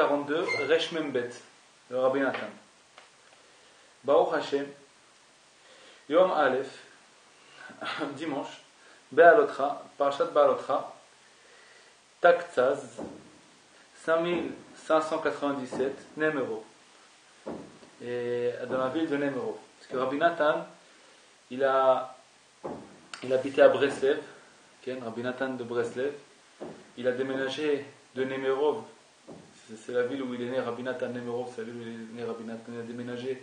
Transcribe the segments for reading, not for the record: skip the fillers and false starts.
142, Resh Membet, le Rabbi Nathan. Baruch Hashem, Yom Aleph, dimanche, Be'alotra, Parashat Be'alotra, Taktzaz, 5597, Nemero, et dans la ville de Nemero. Parce que Rabbi Nathan, il habitait à Breslev, Rabbi Nathan de Breslev. Il a déménagé de Nemerov, c'est la ville où il est né, Rabbi Nathan Nemerov, c'est la ville où il est né, Rabbi Nathan. Il a déménagé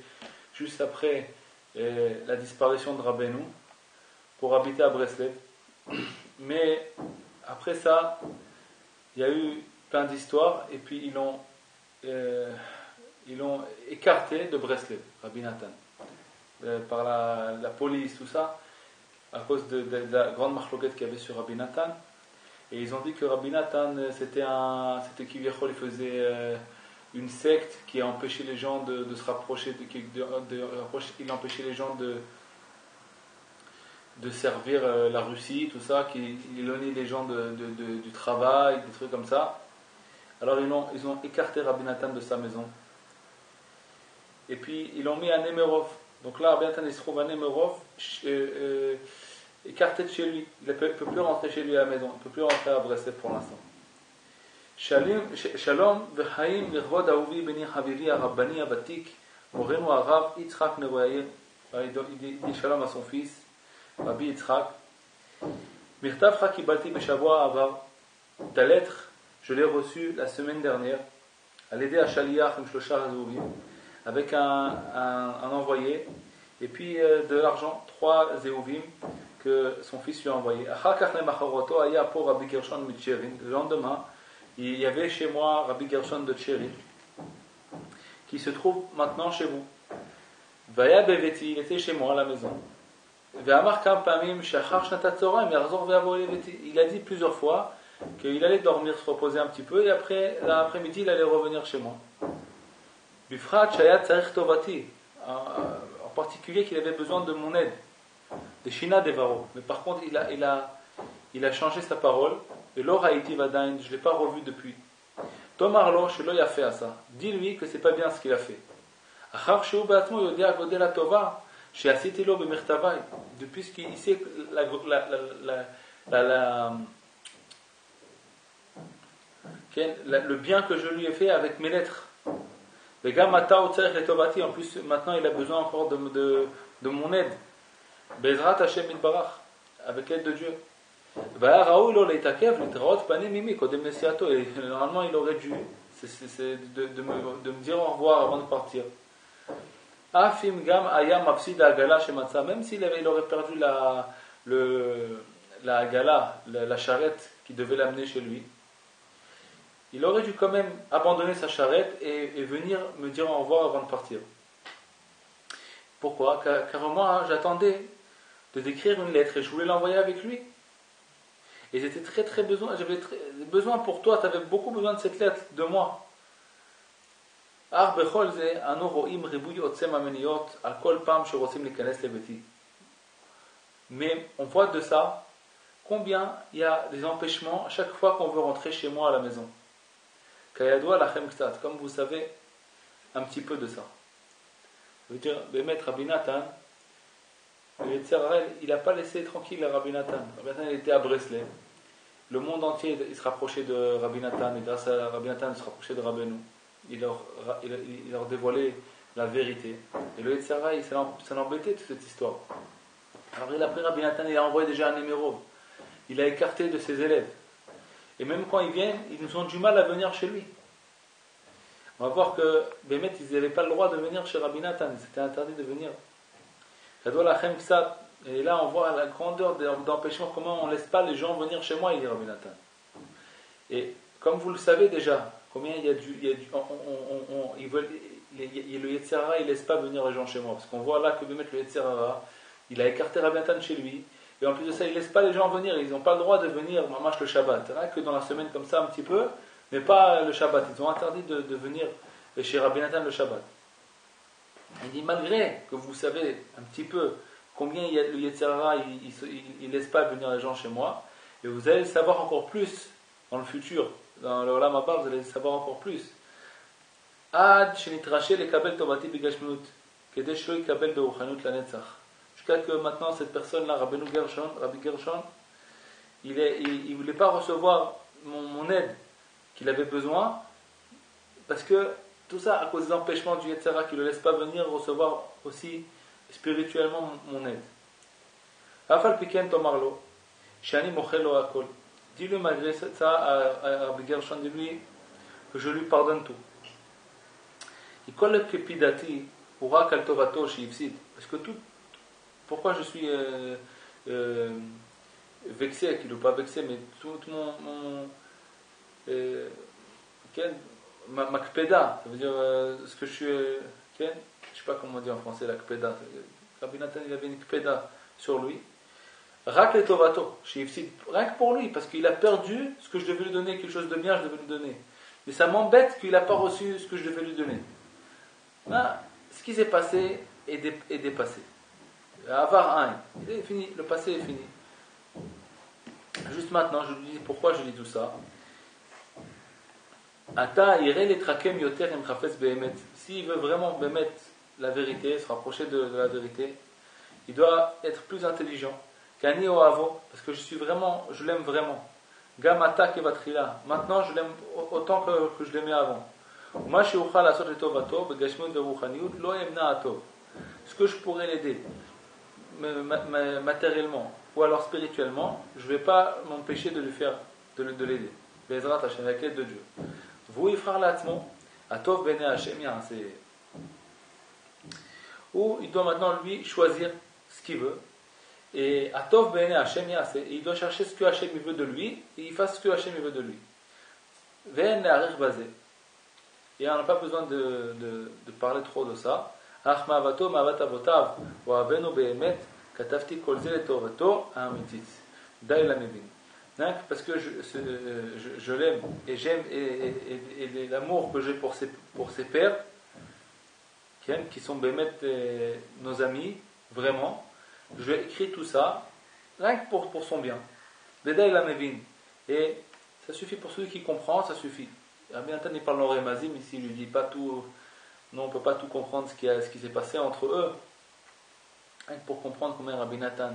juste après la disparition de Rabbeinu pour habiter à Breslev. Mais après ça, il y a eu plein d'histoires et puis ils l'ont écarté de Breslev, Rabbi Nathan, par la police, tout ça, à cause de la grande marloquette qu'il y avait sur Rabbi Nathan. Et ils ont dit que Rabbi Nathan, c'était Kivyachol, il faisait une secte qui a empêché les gens de se rapprocher, il empêchait les gens de servir la Russie, tout ça, qu'il éloignait les gens du travail, des trucs comme ça. Alors ils ont écarté Rabbi Nathan de sa maison. Et puis ils l'ont mis à Nemerov. Donc là, Rabbi Nathan il se trouve à Nemerov, écarté de chez lui. Il ne peut plus rentrer chez lui à la maison. Il ne peut plus rentrer à Breslev pour l'instant. Shalom v'chaim l'chvod ahuvi beni haviri harabbani havatik morenu harav Yitzhak Nevoyair. Il dit shalom à son fils Rabbi Yitzhak. Mirtavcha kibalti b'shavua avar. Ta lettre, je l'ai reçue la semaine dernière à l'aider à Shaliach im shlosha hazuvim, avec un envoyé et puis de l'argent, 3 zéuvim que son fils lui a envoyé. Le lendemain, il y avait chez moi Rabbi Gershon de Tcherin, qui se trouve maintenant chez vous. Il était chez moi à la maison. Il a dit plusieurs fois qu'il allait dormir, se reposer un petit peu, et après l'après-midi, il allait revenir chez moi. En particulier qu'il avait besoin de mon aide, des Shina Devaro. Mais par contre, il a changé sa parole. Et l'Oraïti Vadain, je ne l'ai pas revu depuis. Tomarlo, Shelo Yafe à ça. Dis-lui que c'est pas bien ce qu'il a fait. Depuis qu'il sait le bien que je lui ai fait avec mes lettres. En plus, maintenant, il a besoin encore de mon aide. Bezrat Hashem Itbarach, avec l'aide de Dieu. Et normalement, il aurait dû de me dire au revoir avant de partir. Même s'il aurait perdu la gala, la charrette qui devait l'amener chez lui, il aurait dû quand même abandonner sa charrette et venir me dire au revoir avant de partir. Pourquoi ? Car moi, j'attendais de d'écrire une lettre et je voulais l'envoyer avec lui. Et j'étais très besoin, j'avais besoin pour toi, tu avais beaucoup besoin de cette lettre de moi. Mais on voit de ça combien il y a des empêchements à chaque fois qu'on veut rentrer chez moi à la maison. Comme vous savez un petit peu de ça. Je veux dire, Rabbi Nathan, il n'a pas laissé tranquille Rabbi Nathan. Rabbi Nathan, il était à Breslev. Le monde entier il se rapprochait de Rabbi Nathan, et grâce à Rabbi Nathan, il se rapprochait de Rabbeinu. Il leur dévoilait la vérité. Et le Yetzirah, ça l'embêtait toute cette histoire. Alors il a pris Rabbi Nathan, il a envoyé déjà un Nemerov. Il a écarté de ses élèves. Et même quand ils viennent, ils nous ont du mal à venir chez lui. On va voir que Bémet, ils n'avaient pas le droit de venir chez Rabbi Nathan, c'était interdit de venir. Et là on voit la grandeur d'empêchement, comment on ne laisse pas les gens venir chez moi, il dit Rabbi Nathan. Et comme vous le savez déjà, combien il y a le Yetzirah, il ne laisse pas venir les gens chez moi. Parce qu'on voit là que Bémet, le Yetzirah, il a écarté Rabbi Nathan chez lui. Et en plus de ça, il ne laisse pas les gens venir. Ils n'ont pas le droit de venir mamash le Shabbat. Rien que dans la semaine comme ça un petit peu, mais pas le Shabbat. Ils ont interdit de venir chez Rabbi Nathan le Shabbat. Il dit, malgré que vous savez un petit peu combien le Yetzirah, il ne laisse pas venir les gens chez moi, et vous allez le savoir encore plus dans le futur, dans le Olam Haba, vous allez le savoir encore plus. עד שנתרשל לקבל טובתי בגשמיות, כדי שלא יקבל ברוחניות לנצח. Jusqu'à que maintenant cette personne-là, Rabbi Gershon, il ne voulait pas recevoir mon aide qu'il avait besoin, parce que tout ça à cause des empêchements du Yetzirah qui ne le laisse pas venir recevoir aussi spirituellement mon aide. Afal Piken Tomarlo, Shani Mochelo Akol. Dis-lui malgré ça à Rabbi Gershon, dis-lui que je lui pardonne tout. Parce que tout, pourquoi je suis vexé, qu'il ou pas vexé, mais tout ma kpeda, ça veut dire ce que je suis, je ne sais pas comment on dit en français la kpeda. Rabbi Nathan, il avait une kpeda sur lui. Rak le tovato, rien que pour lui, parce qu'il a perdu ce que je devais lui donner, quelque chose de bien, je devais lui donner. Mais ça m'embête qu'il n'a pas reçu ce que je devais lui donner. Là, ce qui s'est passé est dépassé. Avoir un, il est fini, le passé est fini. Juste maintenant, je lui dis pourquoi je dis tout ça. Ata irait les trakem yoter em chafetz behemet. S'il veut vraiment behemet la vérité, se rapprocher de la vérité, il doit être plus intelligent. Kani oavo, parce que je l'aime vraiment. Gamata kevatrila. Maintenant, je l'aime autant que je l'aimais avant. Ce que je pourrais l'aider matériellement ou alors spirituellement, je ne vais pas m'empêcher de l'aider. Bezrat Hashem, avec l'aide de Dieu. Vous, Ifrar Latmo, Atov Bene Hashem, ou il doit maintenant lui choisir ce qu'il veut. Et Atov Bene Hashem, il doit chercher ce que Hashem veut de lui et il fasse ce que Hashem veut de lui. Ven Ne'arich Bazé. Et on n'a pas besoin de parler trop de ça. Parce que je l'aime et j'aime et l'amour que j'ai pour ses pères, qui sont nos amis, vraiment, je vais écrire tout ça, rien que pour son bien. Et ça suffit pour celui qui comprend, ça suffit. Rabbi Nathan il parle en Rémazim, ici il ne lui dit pas tout, non, on ne peut pas tout comprendre ce qui s'est passé entre eux. Rien que pour comprendre combien Rabbi Nathan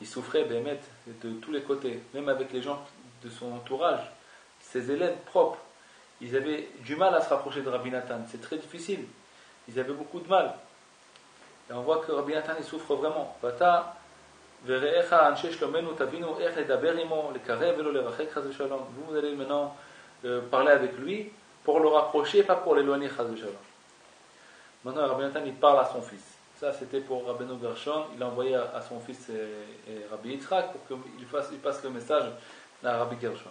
il souffrait de tous les côtés, même avec les gens de son entourage, ses élèves propres, ils avaient du mal à se rapprocher de Rabbi Nathan, c'est très difficile, ils avaient beaucoup de mal. Et on voit que Rabbi Nathan il souffre vraiment. Vous allez maintenant parler avec lui pour le rapprocher, pas pour l'éloigner. Maintenant, Rabbi Nathan il parle à son fils. Ça, c'était pour Rabbi Gershon. Il a envoyé à son fils Rabbi Yitzhak pour qu'il passe le message à Rabbi Gershon.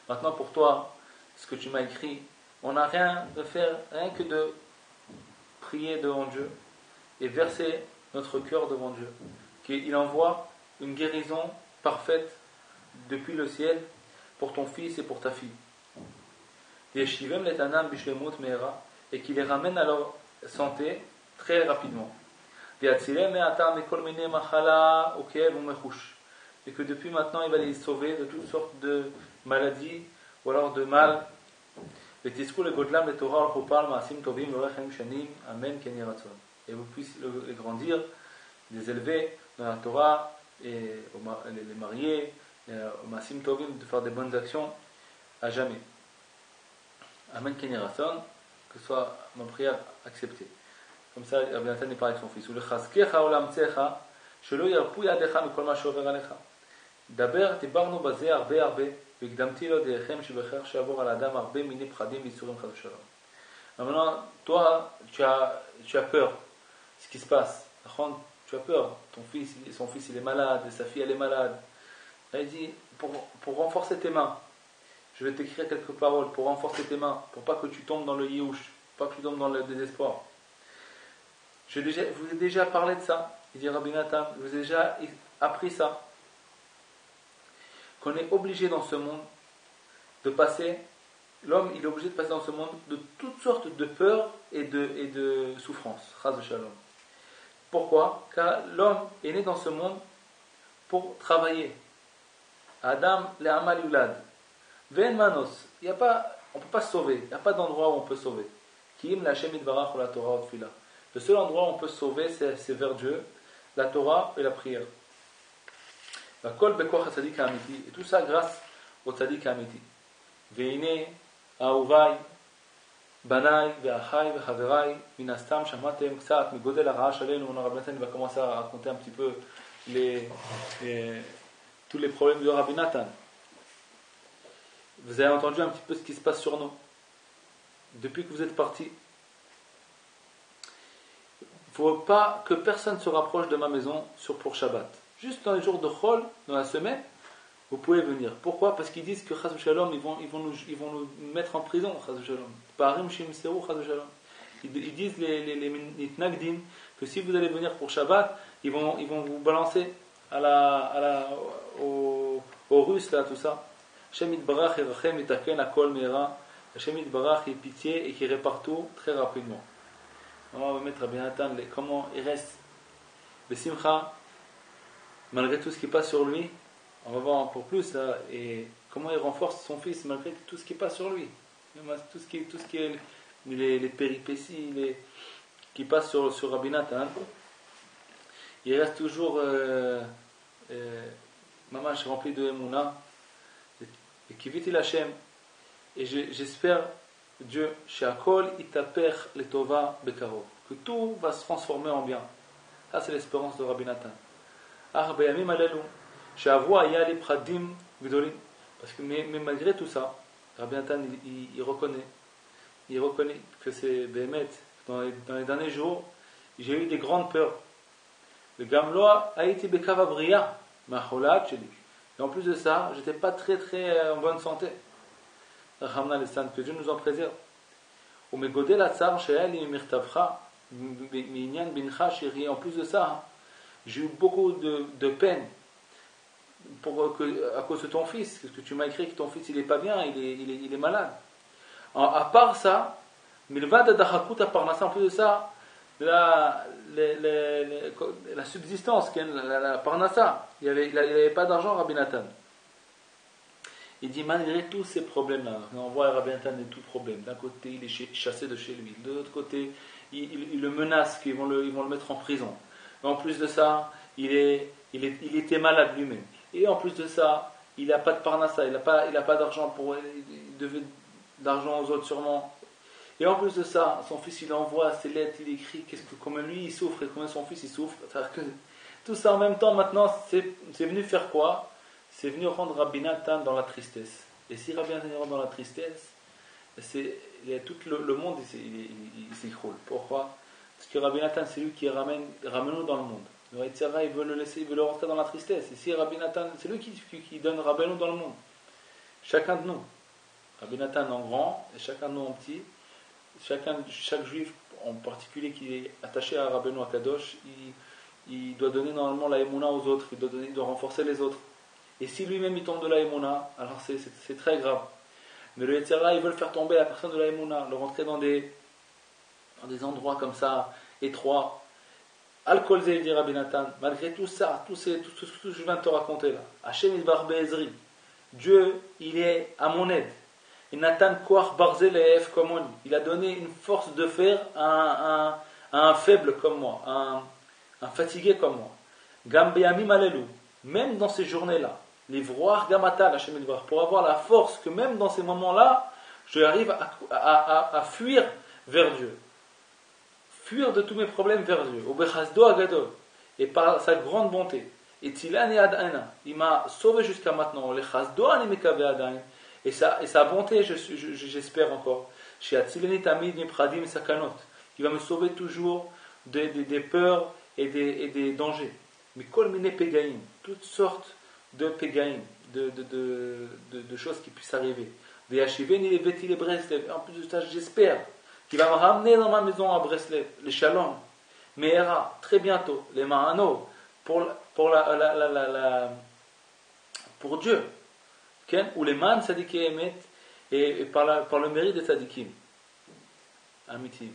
Maintenant, pour toi, ce que tu m'as écrit, on n'a rien de faire, rien que de prier devant Dieu et verser notre cœur devant Dieu. Qu'il envoie une guérison parfaite depuis le ciel pour ton fils et pour ta fille. Et qu'il les ramène à leur santé très rapidement. Et que depuis maintenant il va les sauver de toutes sortes de maladies ou alors de mal. Et vous puissiez les grandir, les élever dans la Torah et les marier, Maasim Tovim, de faire des bonnes actions à jamais. Amen Ken Ratzon, que soit ma prière acceptée. Comme ça, Rabbi Nathan parle avec son fils. דבר דיברנו בזה הרבה והקדמתי לו דרכם שבכך שיעבור על האדם הרבה מיני פחדים ואיסורים חס ושלום. Maintenant, toi, tu as peur de ce qui se passe. Tu as peur. Son fils il est malade, et sa fille elle est malade. Là, il dit, pour renforcer tes mains, je vais t'écrire quelques paroles pour renforcer tes mains, pour pas que tu tombes dans le yiouch, pas que tu tombes dans le désespoir. Je vous ai déjà parlé de ça, il dit Rabbi Nathan, je vous ai déjà appris ça. Qu'on est obligé dans ce monde de passer, l'homme il est obligé de passer dans ce monde de toutes sortes de peurs et de souffrances. Chas v'shalom. Pourquoi ? Car l'homme est né dans ce monde pour travailler, Adam le amal yulad. Ven manos. On ne peut pas se sauver. Il n'y a pas d'endroit où on peut se sauver. Kim la Hashem itbarach ou la Torah ou tfila. Le seul endroit où on peut se sauver, c'est vers Dieu, la Torah et la prière. La kol bekoach tzadik amiti. Et tout ça grâce au tzadik amiti. Veine auvai. בניי ואחיי וחבריי, מן הסתם שמעתם קצת מגודל הרעש עלינו, רבי נתן va commencer à raconter un petit peu tous les problèmes de Rabbi Nathan. Vous avez entendu un petit peu ce qui se passe sur nous. Depuis que vous êtes partis, il ne faut pas que personne se rapproche de ma maison pour Shabbat. Juste dans les jours de Chol, dans la semaine, vous pouvez venir. Pourquoi? Parce qu'ils disent que Chas v'Shalom, ils vont nous mettre en prison, Chas v'Shalom. Parim shim seru Chas v'Shalom. Ils disent les Nitnagdim que si vous allez venir pour Shabbat, ils vont vous balancer aux Russes là, tout ça. Hashem yitbarach yerachem yitaken akol meira. Hashem yitbarach ait pitié et qui répare tout très rapidement. On va mettre Rabbi Nathan comment il reste Besimcha malgré tout ce qui passe sur lui. On va voir encore plus là, et comment il renforce son fils malgré tout ce qui passe sur lui. Tout ce qui est les péripéties qui passent sur Rabbi Nathan. Il reste toujours mamash rempli de Emouna. Et qui vit il Hashem. Et j'espère, Dieu, Sheakol itaper letova bekarov, que tout va se transformer en bien. Ça, c'est l'espérance de Rabbi Nathan. Bayamim alelu. Parce que mais malgré tout ça, Rabbi Nathan il reconnaît que c'est Béhémet. Dans les derniers jours, j'ai eu des grandes peurs. Le Gamloa a été Bekavabriya, ma cholat chez lui. Et en plus de ça, j'étais pas très en bonne santé. Que Dieu nous en préserve. En plus de ça, j'ai eu beaucoup de peine. À cause de ton fils, parce que tu m'as écrit que ton fils il est pas bien, il est malade. À part ça, en plus de ça, la subsistance, la parnassa, il n'y avait pas d'argent, Rabbi Nathan. Il dit malgré tous ces problèmes-là, on voit Rabbi Nathan et tout problème. D'un côté, il est chassé de chez lui, de l'autre côté, il le menace qu'ils vont le mettre en prison. Et en plus de ça, il était malade lui-même. Et en plus de ça, il n'a pas de parnassa, il n'a pas d'argent il devait d'argent aux autres sûrement. Et en plus de ça, son fils il envoie ses lettres, il écrit comment lui il souffre et comment son fils il souffre. Tout ça en même temps maintenant, c'est venu faire quoi? C'est venu rendre Rabbi Nathan dans la tristesse. Et si Rabbi Nathan rentre dans la tristesse, tout le monde il s'écroule. Pourquoi? Parce que Rabbi Nathan c'est lui qui ramène-nous dans le monde. Le Yetzirah, il veut le rentrer dans la tristesse. Ici, Rabbi Nathan, c'est lui qui donne Rabbeinu dans le monde. Chacun de nous. Rabbi Nathan en grand et chacun de nous en petit. Chaque juif en particulier qui est attaché à Rabbeinu à Kadosh, il doit donner normalement la Emouna aux autres. Il doit renforcer les autres. Et si lui-même il tombe de la Emouna, alors c'est très grave. Mais le Yetzirah, il veut le faire tomber la personne de la Emouna, le rentrer dans des endroits comme ça, étroits. Al-Kolzé, dit Rabbi Nathan, malgré tout ça, tout ce que je viens de te raconter là, Hashem Yitbarach Be'ezri, Dieu, il est à mon aide. Et Nathan Koach Barzel Ef Komoni, il a donné une force de fer à un faible comme moi, un fatigué comme moi. Gam Be'amim Alelu, même dans ces journées-là, les vroar Gamatal, Hashem Yitbarach, pour avoir la force que même dans ces moments-là, je arrive à fuir vers Dieu. Fuir de tous mes problèmes vers Dieu, et par sa grande bonté. Et il m'a sauvé jusqu'à maintenant. Et sa bonté, j'espère encore. Il va me sauver toujours des peurs et des dangers. Mais toutes sortes de pégaïm, de choses qui puissent arriver. En plus de ça, j'espère qu'il va me ramener dans ma maison à Breslev, les Shalom, Meera, très bientôt, les Mahano, pour Dieu, ou les Man Sadikim Emet, et par le mérite des Sadikim. Amitim.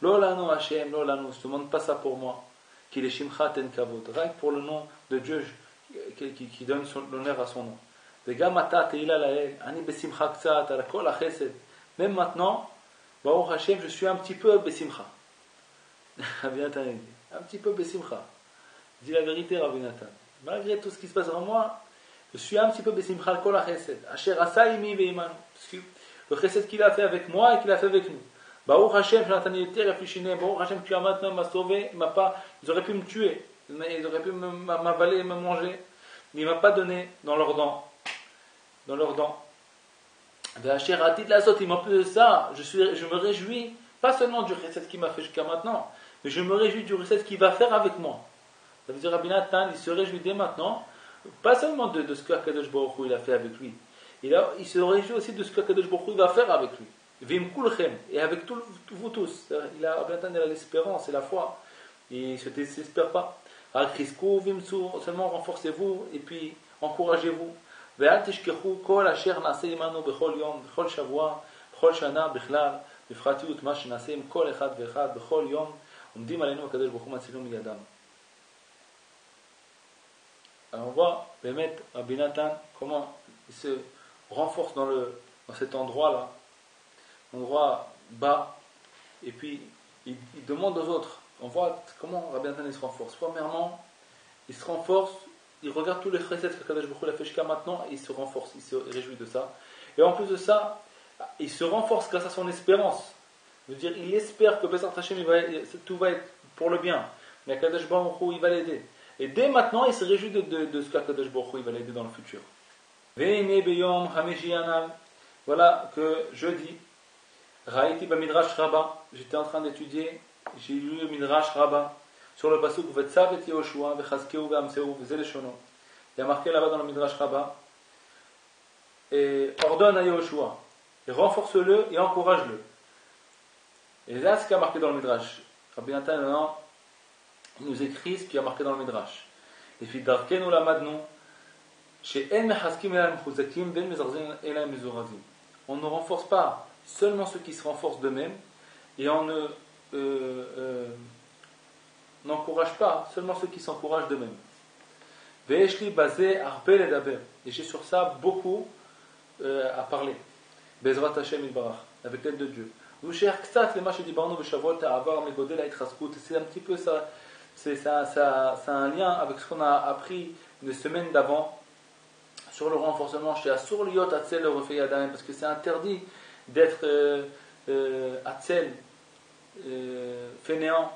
Lolano Hashem, Lolano, ne demande pas ça pour moi, qu'il est Shimcha Ten Kavod, rien que pour le nom de Dieu, qui donne l'honneur à son nom. Vega mata teila lael, ani besimcha ktsat, ala kol achesed. Même maintenant, Baruch Hashem, je suis un petit peu besimcha. Rabbi Nathan dit, un petit peu besimcha. Dis la vérité, Rabbi Nathan. Malgré tout ce qui se passe en moi, je suis un petit peu besimcha kol achesed. Asher asaimi veimanu. Parce que le chesed qu'il a fait avec moi et qu'il a fait avec nous. Baruch Hashem, Jonathan il était réfléchi, Baruch Hashem, tu as maintenant m'a sauvé, m'a pas, ils auraient pu me tuer, ils auraient pu m'avaler et me manger, mais il m'a pas donné dans leurs dents. Dans leurs dents. Et en plus de ça, je me réjouis, pas seulement du recette qu'il m'a fait jusqu'à maintenant, mais je me réjouis du recette qu'il va faire avec moi. Ça veut dire Rabbi Nathan, il se réjouit dès maintenant, pas seulement de ce qu'Akadosh Baruch Hu il a fait avec lui, il se réjouit aussi de ce qu'Akadosh Baruch Hu il va faire avec lui. Et avec vous tous. Rabbi Nathan il a l'espérance et la foi, il ne se désespère pas. Seulement renforcez-vous et puis encouragez-vous. ואל תשכחו כל אשר נעשה עמנו בכל יום, בכל שבוע, בכל שנה בכלל, בפרטיות מה שנעשה עם כל אחד ואחד בכל יום, עומדים עלינו הקדוש ברוך הוא מצילנו מידם. Alors on voit, באמת, Rabbi Nathan, comment il se renforce dans cet endroit-là, endroit bas, et puis il demande aux autres. On voit comment Rabbi Nathan il se renforce. Premièrement, il se renforce. Il regarde tous les chesed que Kadosh Baruch Hu a fait jusqu'à maintenant et il se renforce, il se réjouit de ça. Et en plus de ça, il se renforce grâce à son espérance. Je veux dire, il espère que Bezrat Hashem, tout va être pour le bien. Mais Kadosh Baruch Hu, il va l'aider. Et dès maintenant, il se réjouit de ce qu'Kadosh Baruch Hu, il va l'aider dans le futur. Veine beyom hameshi anal. Voilà que jeudi, Raïti ba Midrash Rabbah, j'étais en train d'étudier, j'ai lu le Midrash Rabbah. Sur le pasuk Vetzav et Yehoshua, Vechazkeu ve'amseu ve'zeleshono. Il y a marqué là-bas dans le Midrash Rabbah, et ordonne à Yehoshua, et renforce-le et encourage-le. Et là, c'est ce qu'il y a marqué dans le Midrash. Rabbi Nathan, maintenant, il nous écrit ce qu'il y a marqué dans le Midrash. Et puis, Darkenu lamadnu, she'en mechazkim elam chuzakim, ven mezarzin elam mezurazim. On ne renforce pas seulement ceux qui se renforcent d'eux-mêmes, et on n'encourage pas seulement ceux qui s'encouragent d'eux-mêmes. Ve'eshli bazeh arpel edaber. Et j'ai sur ça beaucoup à parler. Bezrat Hashem Yitbarach, avec l'aide de Dieu. C'est un petit peu ça, c'est un lien avec ce qu'on a appris les semaines d'avant sur le renforcement chez Asur Liot Atzel le refait Yadayim, parce que c'est interdit d'être Atzel, fainéant,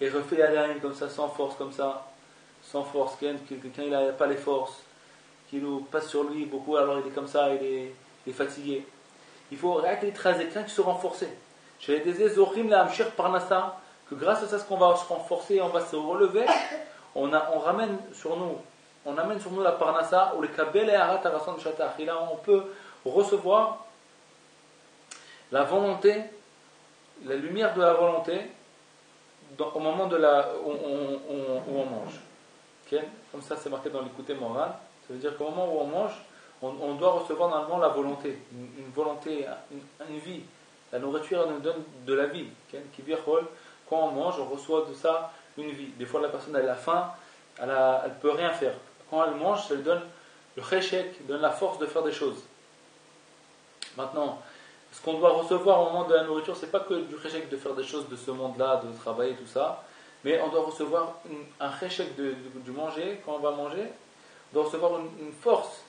et refait Yadayim comme ça, sans force, quelqu'un il n'a pas les forces, qui nous passe sur lui beaucoup, alors il est comme ça, il est fatigué. Il faut réacter quelqu'un qui se renforcer. Chez les Zochim la Amshir Parnassa, que grâce à ça, ce qu'on va se renforcer, on va se relever, on ramène sur nous la Parnassa, ou le Kabel et Arat Arason Shatach. Et là, on peut recevoir la volonté, la lumière de la volonté, au moment où on mange. Okay? Comme ça, c'est marqué dans l'écouté moral. Ça veut dire qu'au moment où on mange, on doit recevoir normalement la volonté, une volonté, une vie. La nourriture elle nous donne de la vie. Okay? Quand on mange, on reçoit de ça une vie. Des fois, la personne elle a faim, elle peut rien faire. Quand elle mange, ça lui donne le cheshek, donne la force de faire des choses. Maintenant, ce qu'on doit recevoir au moment de la nourriture, c'est pas que du cheshek de faire des choses de ce monde-là, de travailler, tout ça, mais on doit recevoir un cheshek du manger, quand on va manger, on doit recevoir une force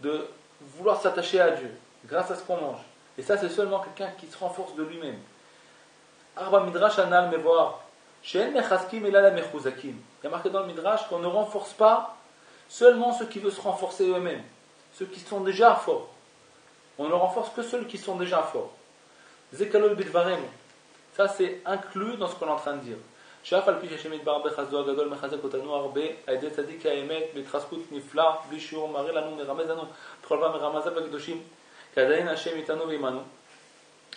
de vouloir s'attacher à Dieu, grâce à ce qu'on mange. Et ça, c'est seulement quelqu'un qui se renforce de lui-même. Arba Midrash Anal Mevoar, She'en mechazkim ela la mechuzakim. Il y a marqué dans le Midrash qu'on ne renforce pas seulement ceux qui veulent se renforcer eux-mêmes, ceux qui sont déjà forts. On ne renforce que ceux qui sont déjà forts. Zekalol bidvarem. Ça, c'est inclus dans ce qu'on est en train de dire. שאף על פי שהשם יתברך בחסדו הגדול מחזק אותנו הרבה, על ידי צדיק האמת בהתחזקות נפלא, בלי שיעור מראה לנו, מרמז לנו, בכל פעם מרמזיו הקדושים, כי עדיין השם איתנו ועמנו.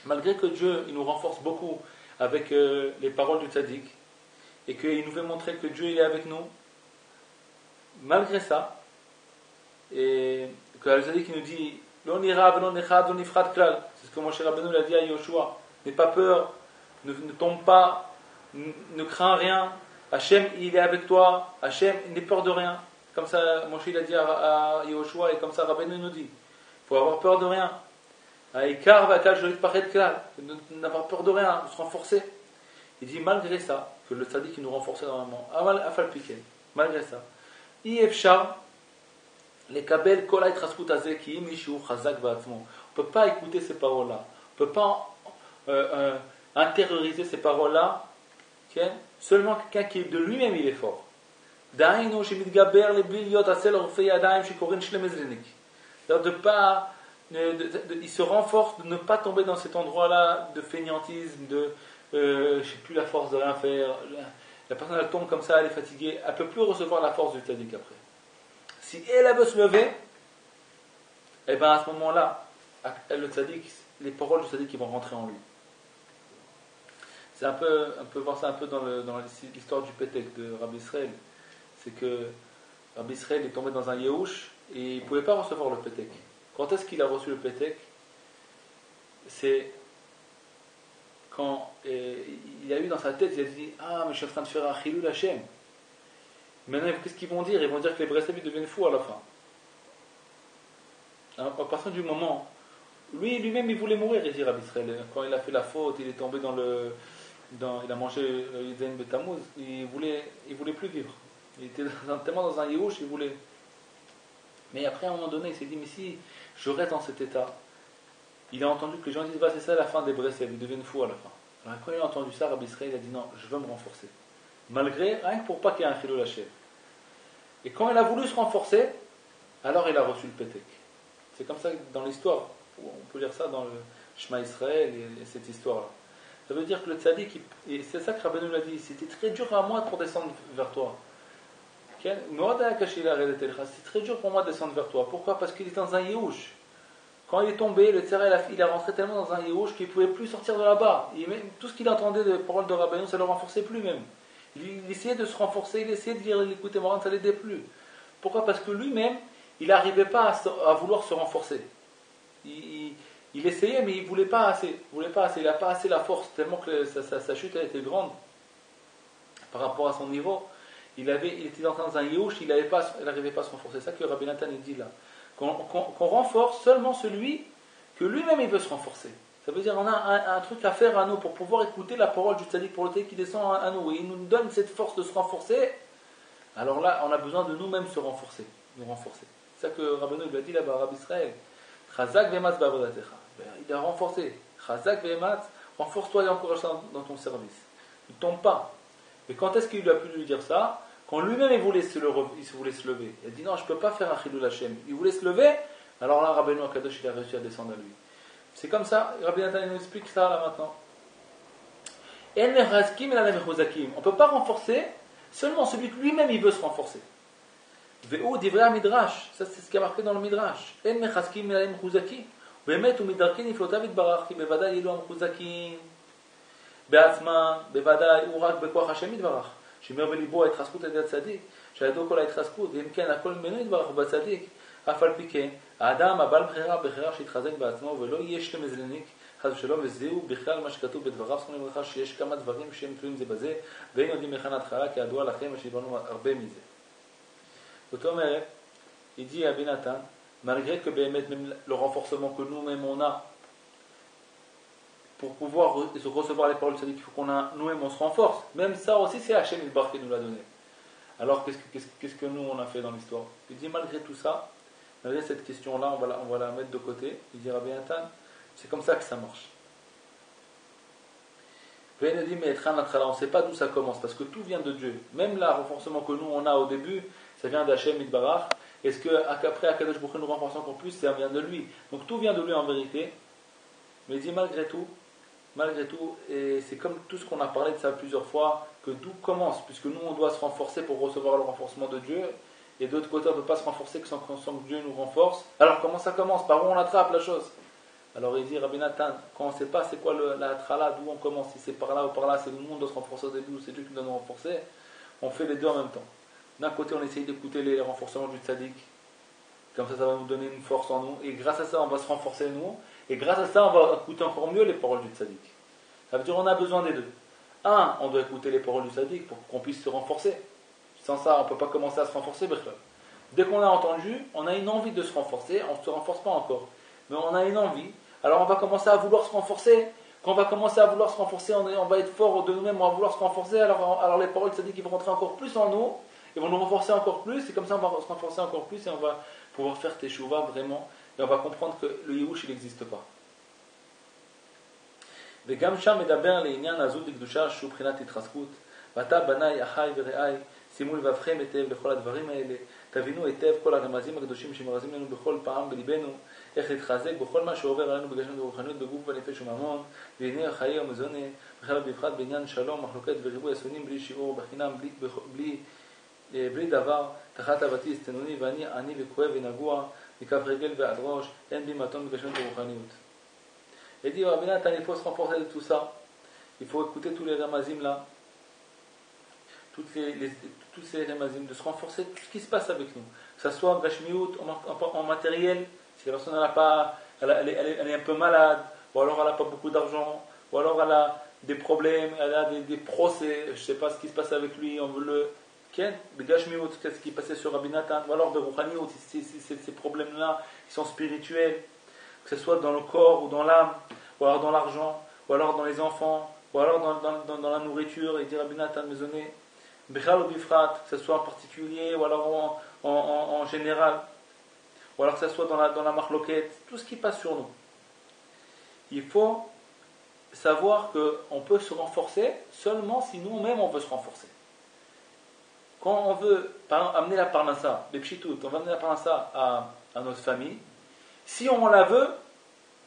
Malgré que Dieu il nous renforce beaucoup avec les paroles du tzaddik, et qu'il nous veut montrer que Dieu il est avec nous, malgré ça, et que le tzaddik il nous dit Lo nira v'lo nechad v'lo nifrat klal, c'est ce que Moshe Rabbeinu l'a dit à Yoshua, n'aie pas peur, ne tombe pas, ne crains rien, Hachem il est avec toi, Hachem il n'est peur de rien. Comme ça, Moshe il a dit à Yehoshua, et comme ça Rabbeinu nous dit. Il faut avoir peur de rien. N'avoir peur de rien, de se renforcer. Il dit malgré ça, que le tzaddik qui nous renforce énormément, malgré ça, on ne peut pas écouter ces paroles-là, on ne peut pas intérioriser ces paroles-là, seulement quelqu'un qui de lui-même il est fort. Il se renforce de ne pas tomber dans cet endroit-là de fainéantisme, de je n'ai plus la force de rien faire. La personne elle tombe comme ça, elle est fatiguée, elle ne peut plus recevoir la force du tzaddik après. Si elle veut se lever, et bien à ce moment-là, le tzaddik, les paroles du tzaddik vont rentrer en lui. C'est un peu, on peut voir ça un peu dans l'histoire du Pétek de Rabbi Israël. C'est que Rabbi Israël est tombé dans un Yehush et il ne pouvait pas recevoir le Pétek. Quand est-ce qu'il a reçu le Pétek? C'est quand il a eu dans sa tête, il a dit ah, mais je suis en train de faire un Chilul Hashem. Maintenant, qu'est-ce qu'ils vont dire? Ils vont dire que les Breslevites deviennent fous à la fin. Alors, à partir du moment, lui-même, il voulait mourir, il dit Rabbi Israël. Quand il a fait la faute, il est tombé il a mangé le Yidzen Betamuz, il voulait plus vivre. Il était tellement dans un Yehush, il voulait. Mais après, à un moment donné, il s'est dit, mais si je reste dans cet état, il a entendu que les gens disent, bah, c'est ça la fin des Breslev, ils deviennent fous à la fin. Alors quand il a entendu ça, Rabbi Israël a dit, non, je veux me renforcer. Malgré, rien que pour pas qu'il y ait un Chilul Hashem. Et quand il a voulu se renforcer, alors il a reçu le Pétek. C'est comme ça dans l'histoire, on peut lire ça dans le Shema Israël et cette histoire-là. Ça veut dire que le tzaddik, et c'est ça que Rabbeinu l'a dit, c'était très dur à moi pour descendre vers toi. C'est très dur pour moi de descendre vers toi. Pourquoi? Parce qu'il est dans un Yehush. Quand il est tombé, le tzara, il est rentré tellement dans un Yehush qu'il ne pouvait plus sortir de là-bas. Tout ce qu'il entendait de paroles de Rabbeinu, ça ne le renforçait plus même. Il essayait de se renforcer, il essayait de lire l'écouter Moran, ça ne l'aidait plus. Pourquoi? Parce que lui-même, il n'arrivait pas à vouloir se renforcer. Il essayait, mais il ne voulait pas assez. Il n'a pas assez la force, tellement que sa chute a été grande par rapport à son niveau. Il était dans un Yehush, il n'arrivait pas à se renforcer. C'est ça que Rabbi Nathan dit là. Qu'on renforce seulement celui que lui-même il veut se renforcer. Ça veut dire qu'on a un truc à faire à nous pour pouvoir écouter la parole du tzaddik, pour le tzaddik qui descend à nous. Et il nous donne cette force de se renforcer. Alors là, on a besoin de nous-mêmes nous renforcer. C'est ça que Rabbeinu lui a dit là-bas, Rabbi Israël. Chazak ve'ematz ba'avodatecha. Il a renforcé. Chazak ve'ematz, renforce-toi et encourage-toi dans ton service. Ne tombe pas. Mais quand est-ce qu'il a pu lui dire ça? Quand lui-même il voulait se lever. Il a dit non, je ne peux pas faire un Chilul Hashem. Il voulait se lever, alors là, Rabbeinu Akadosh, il a réussi à descendre à lui. C'est comme ça, Rabbi Nathan nous explique ça là maintenant. On ne peut pas renforcer seulement celui que lui-même il veut se renforcer. Ve'u divrei midrash, ça c'est ce qui est marqué dans le midrash. En mechazkim elaim chuzakim, ve'emet umidarkin iflotav itbarach ki bevadai yelu amchuzakim, be'atzman, bevadai urak bekoach Hashem itbarach, shemer belibo ha'itchaskut al yad tzadik, sheyado kol ha'itchaskut, ve'im ken hakol mimenu itbarach b'tzadik, אף על פי כן, האדם הבעל בחירה שיתחזק בעצמו ולא יש למזלניק חס ושלום, וזהו בכלל מה שכתוב בדבריו זכרונו לברכה, שיש כמה דברים שהם תלויים זה בזה ואין יודעים מהיכן ההתחלה, כי ידוע לכם ושדיברנו הרבה מזה. זאת אומרת, il dit à Binatan, malgré que même le renforcement que nous-mêmes on a pour pouvoir recevoir les paroles, c'est-à-dire qu'il faut qu'on a nous-mêmes on se renforce, même ça aussi c'est Hachem Ilbar qui nous l'a donné. Alors qu'est-ce que nous on a fait dans l'histoire? Il dit malgré tout ça, malgré cette question-là, on va la mettre de côté. Il dira bien, c'est comme ça que ça marche. Puis il dit, mais on ne sait pas d'où ça commence, parce que tout vient de Dieu. Même le renforcement que nous on a au début, ça vient d'Hachem Itbarach. Est-ce qu'après Akadosh Baruch Hu nous renforce encore plus, ça vient de lui. Donc tout vient de lui en vérité. Mais il dit malgré tout, et c'est comme tout ce qu'on a parlé de ça plusieurs fois, que tout commence, puisque nous on doit se renforcer pour recevoir le renforcement de Dieu. Et d'autre côté, on ne peut pas se renforcer que sans que Dieu nous renforce. Alors comment ça commence? Par où on attrape la chose? Alors il dit, Rabbi Nathan, quand on ne sait pas c'est quoi la trala, d'où on commence, si c'est par là ou par là, c'est nous, on doit se renforcer au début, ou c'est Dieu qui doit nous renforcer, on fait les deux en même temps. D'un côté, on essaye d'écouter les renforcements du tzaddik, comme ça va nous donner une force en nous, et grâce à ça, on va se renforcer nous, et grâce à ça, on va écouter encore mieux les paroles du tzaddik. Ça veut dire qu'on a besoin des deux. On doit écouter les paroles du tzaddik pour qu'on puisse se renforcer. Sans ça, on ne peut pas commencer à se renforcer. Dès qu'on a entendu, on a une envie de se renforcer, on ne se renforce pas encore, mais on a une envie. Alors on va commencer à vouloir se renforcer. Quand on va commencer à vouloir se renforcer, on va être fort de nous-mêmes, on va vouloir se renforcer. Alors les paroles, ça dit qu'ils vont rentrer encore plus en nous, ils vont nous renforcer encore plus, et comme ça on va se renforcer encore plus, et on va pouvoir faire teshuva vraiment, et on va comprendre que le Yihush, il n'existe pas. וגם שם מדבר לעניין הזו לקדושה שהוא בחינת התחזקות. ועתה בניי, אחי ורעי, שימו לבבכם היטב לכל הדברים האלה, תבינו היטב כל הרמזים הקדושים שמרזים לנו בכל פעם בליבנו, איך להתחזק בכל מה שעובר עלינו בגשמיות ורוחניות בגוף ונפש וממון, והנה החיי ומזונה, בכלל בפרט בעניין שלום, מחלוקת וריבוי השונאים בלי שיעור, בחינם בלי דבר, תחת אבתי הסתנוני, ואני עני וכואב ונגוע, מכף רגל ועד ראש, אין בי מתון בגשמיות ורוחניות. Et dit, Rabbi Nathan, il faut se renforcer de tout ça. Il faut écouter tous les ramazim là. Tous ces ramazim, de se renforcer tout ce qui se passe avec nous. Que ce soit en gashmiout, en matériel, si la personne elle est un peu malade, ou alors elle n'a pas beaucoup d'argent, ou alors elle a des problèmes, elle a des procès, je ne sais pas ce qui se passe avec lui, on veut le. Le gashmiout, ce qui est passé sur Rabbi Nathan, ou alors de rouhaniout, ces problèmes-là qui sont spirituels. Que ce soit dans le corps ou dans l'âme, ou alors dans l'argent, ou alors dans les enfants, ou alors dans la nourriture, et dire Rabbi Nathan Mezoné, Bechal ou Bifrat, que ce soit en particulier, ou alors en général, ou alors que ce soit dans la marloquette, tout ce qui passe sur nous. Il faut savoir qu'on peut se renforcer seulement si nous-mêmes on veut se renforcer. Quand on veut amener la parnassa, les pchitout, on va amener la parnassa à notre famille. Si on la veut,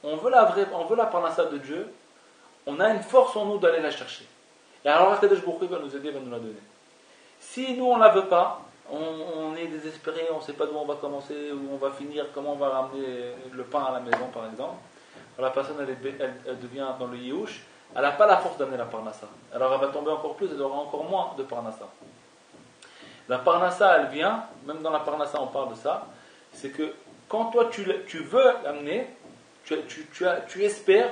on veut la parnassa de Dieu, on a une force en nous d'aller la chercher. Et alors Akadosh Baruch Hu va nous aider, va nous la donner. Si nous on la veut pas, on est désespéré, on ne sait pas d'où on va commencer, où on va finir, comment on va ramener le pain à la maison par exemple. Alors la personne elle devient dans le Yihush, elle n'a pas la force d'amener la parnassa. Alors elle va tomber encore plus, elle aura encore moins de parnassa. La parnassa elle vient, même dans la parnassa on parle de ça, c'est que quand toi tu veux l'amener, tu espères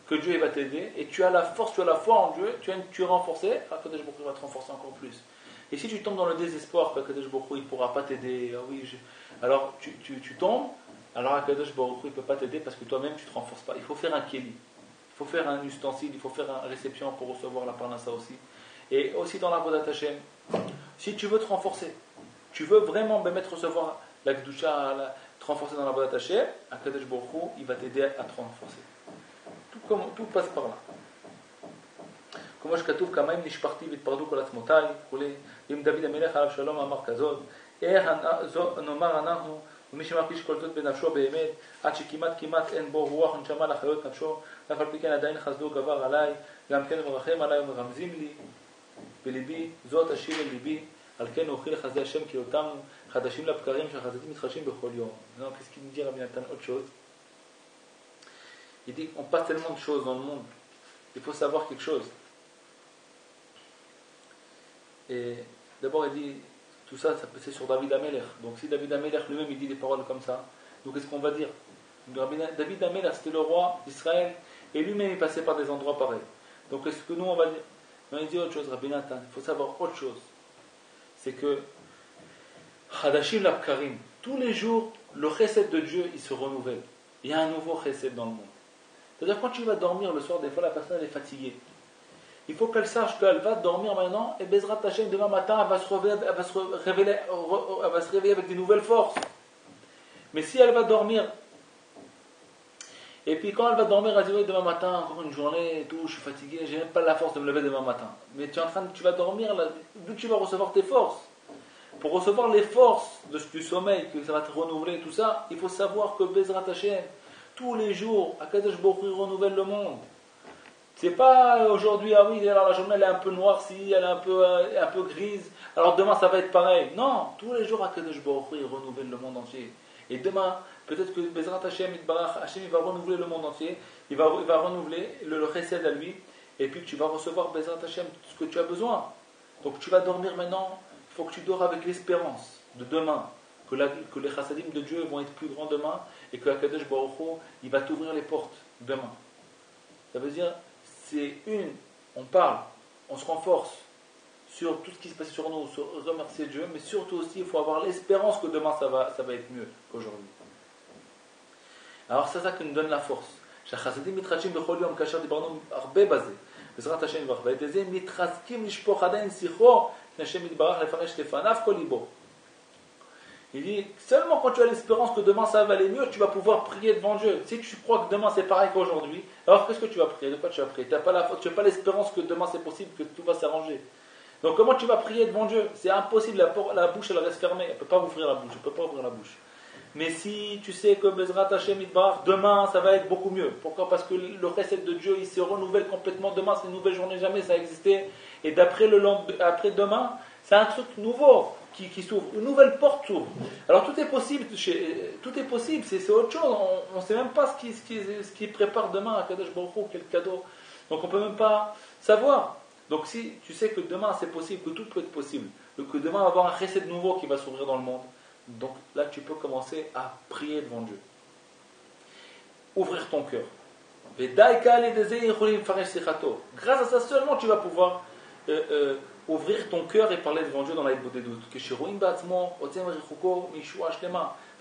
que Dieu va t'aider, et tu as la force, tu as la foi en Dieu, tu es renforcé, Akadosh Baruch Hu va te renforcer encore plus. Et si tu tombes dans le désespoir qu'Akadosh Baruch Hu il ne pourra pas t'aider, alors tu tombes, alors Akadosh Baruch Hu il ne peut pas t'aider parce que toi-même tu ne te renforces pas. Il faut faire un kéli, il faut faire un ustensile, il faut faire une réception pour recevoir la parnassa aussi. Et aussi dans la Avodat Hashem, si tu veux te renforcer, tu veux vraiment recevoir la Kedusha, te renforcer dans la Avodat Hashem, Akadosh Baruch Hu, il va t'aider à te renforcer. Tout passe par là. כמו שכתוב כמים נשפכתי והתפרדו כל עצמותיי וכולי, ואם דוד המלך עליו שלום אמר כזאת, איך נאמר אנחנו ומי שמרגיש כל זאת בנפשו באמת, עד שכמעט אין בו רוח ונשמה לחיות נפשו, ואף על פי כן עדיין חסדו גבר עליי, גם כן מרחם עליי ומרמזים לי בליבי, זאת אשיר אל ליבי, על כן אוכי לחסדי השם כי אותם חדשים לבקרים שהחסדים מתחדשים בכל יום. Qu'est-ce qu'il nous dit Rabbi Nathan? Autre chose. Il dit qu'on passe tellement de choses dans le monde, il faut savoir quelque chose. Et d'abord il dit, tout ça c'est sur David Amelech. Donc si David Amelech lui-même il dit des paroles comme ça, donc qu'est-ce qu'on va dire? David Amelech c'était le roi d'Israël, et lui-même il passait par des endroits pareils. Donc qu'est-ce que nous on va dire? On va dire autre chose, Rabbi Nathan, il faut savoir autre chose. C'est que Chadashim Labkarim, tous les jours, le chesed de Dieu il se renouvelle. Il y a un nouveau chesed dans le monde. C'est-à-dire quand tu vas dormir le soir, des fois la personne elle est fatiguée. Il faut qu'elle sache qu'elle va dormir maintenant et Bezrat Hashem demain matin elle va se réveiller avec des nouvelles forces. Mais si elle va dormir et puis quand elle va dormir elle dit oui demain matin encore une journée et tout, je suis fatigué, j'ai même pas la force de me lever demain matin. Mais tu vas dormir là, vu que tu vas recevoir tes forces. Pour recevoir les forces du sommeil, que ça va te renouveler tout ça, il faut savoir que Bezrat Hashem tous les jours, Akadosh Baruch Hu renouvelle le monde. C'est pas aujourd'hui, ah oui, alors la journée elle est un peu noircie, elle est un peu grise, alors demain ça va être pareil. Non, tous les jours Akadosh Baruch Hu renouvelle le monde entier. Et demain, peut-être que Bezrat Hashem, Hashem il va renouveler le monde entier, il va renouveler le chesed à lui, et puis tu vas recevoir Bezrat Hashem tout ce que tu as besoin. Donc tu vas dormir maintenant, il faut que tu dors avec l'espérance de demain, que les chassadim de Dieu vont être plus grands demain, et que Akadosh Baruch Hu, il va t'ouvrir les portes demain. Ça veut dire, on parle, on se renforce sur tout ce qui se passe sur nous, sur remercier Dieu, mais surtout aussi, il faut avoir l'espérance que demain ça va être mieux qu'aujourd'hui. Alors c'est ça qui nous donne la force. שהחסידים מתחדשים בכל יום כאשר דיברנו הרבה בזה. בעזרת השם יתברך. ואת זה מתחזקים לשפוך עדיין שיחו, לפני השם יתברך לפרש לפניו כל ליבו. Il dit, seulement quand tu as l'espérance que demain ça va aller mieux, tu vas pouvoir prier devant Dieu. Si tu crois que demain c'est pareil qu'aujourd'hui, alors qu'est-ce que tu vas prier? De quoi tu vas prier? Tu n'as pas l'espérance que demain c'est possible, que tout va s'arranger. Donc comment tu vas prier devant Dieu? C'est impossible, la bouche elle reste fermée, elle ne peut pas ouvrir la bouche, Mais si tu sais que Bezrat Hashem Yitbarach, demain ça va être beaucoup mieux. Pourquoi? Parce que le recette de Dieu il se renouvelle complètement. Demain c'est une nouvelle journée, jamais ça a existé. Et après demain, c'est un truc nouveau qui s'ouvre, une nouvelle porte s'ouvre. Alors tout est possible, c'est autre chose. On ne sait même pas ce qui prépare demain à Kadosh Baruch Hu, quel cadeau. Donc on ne peut même pas savoir. Donc si tu sais que demain c'est possible, que tout peut être possible, que demain on va avoir un recette nouveau qui va s'ouvrir dans le monde, donc là tu peux commencer à prier devant Dieu. Ouvrir ton cœur. Grâce à ça seulement tu vas pouvoir ouvrir ton cœur et parler devant Dieu dans la beauté de doute.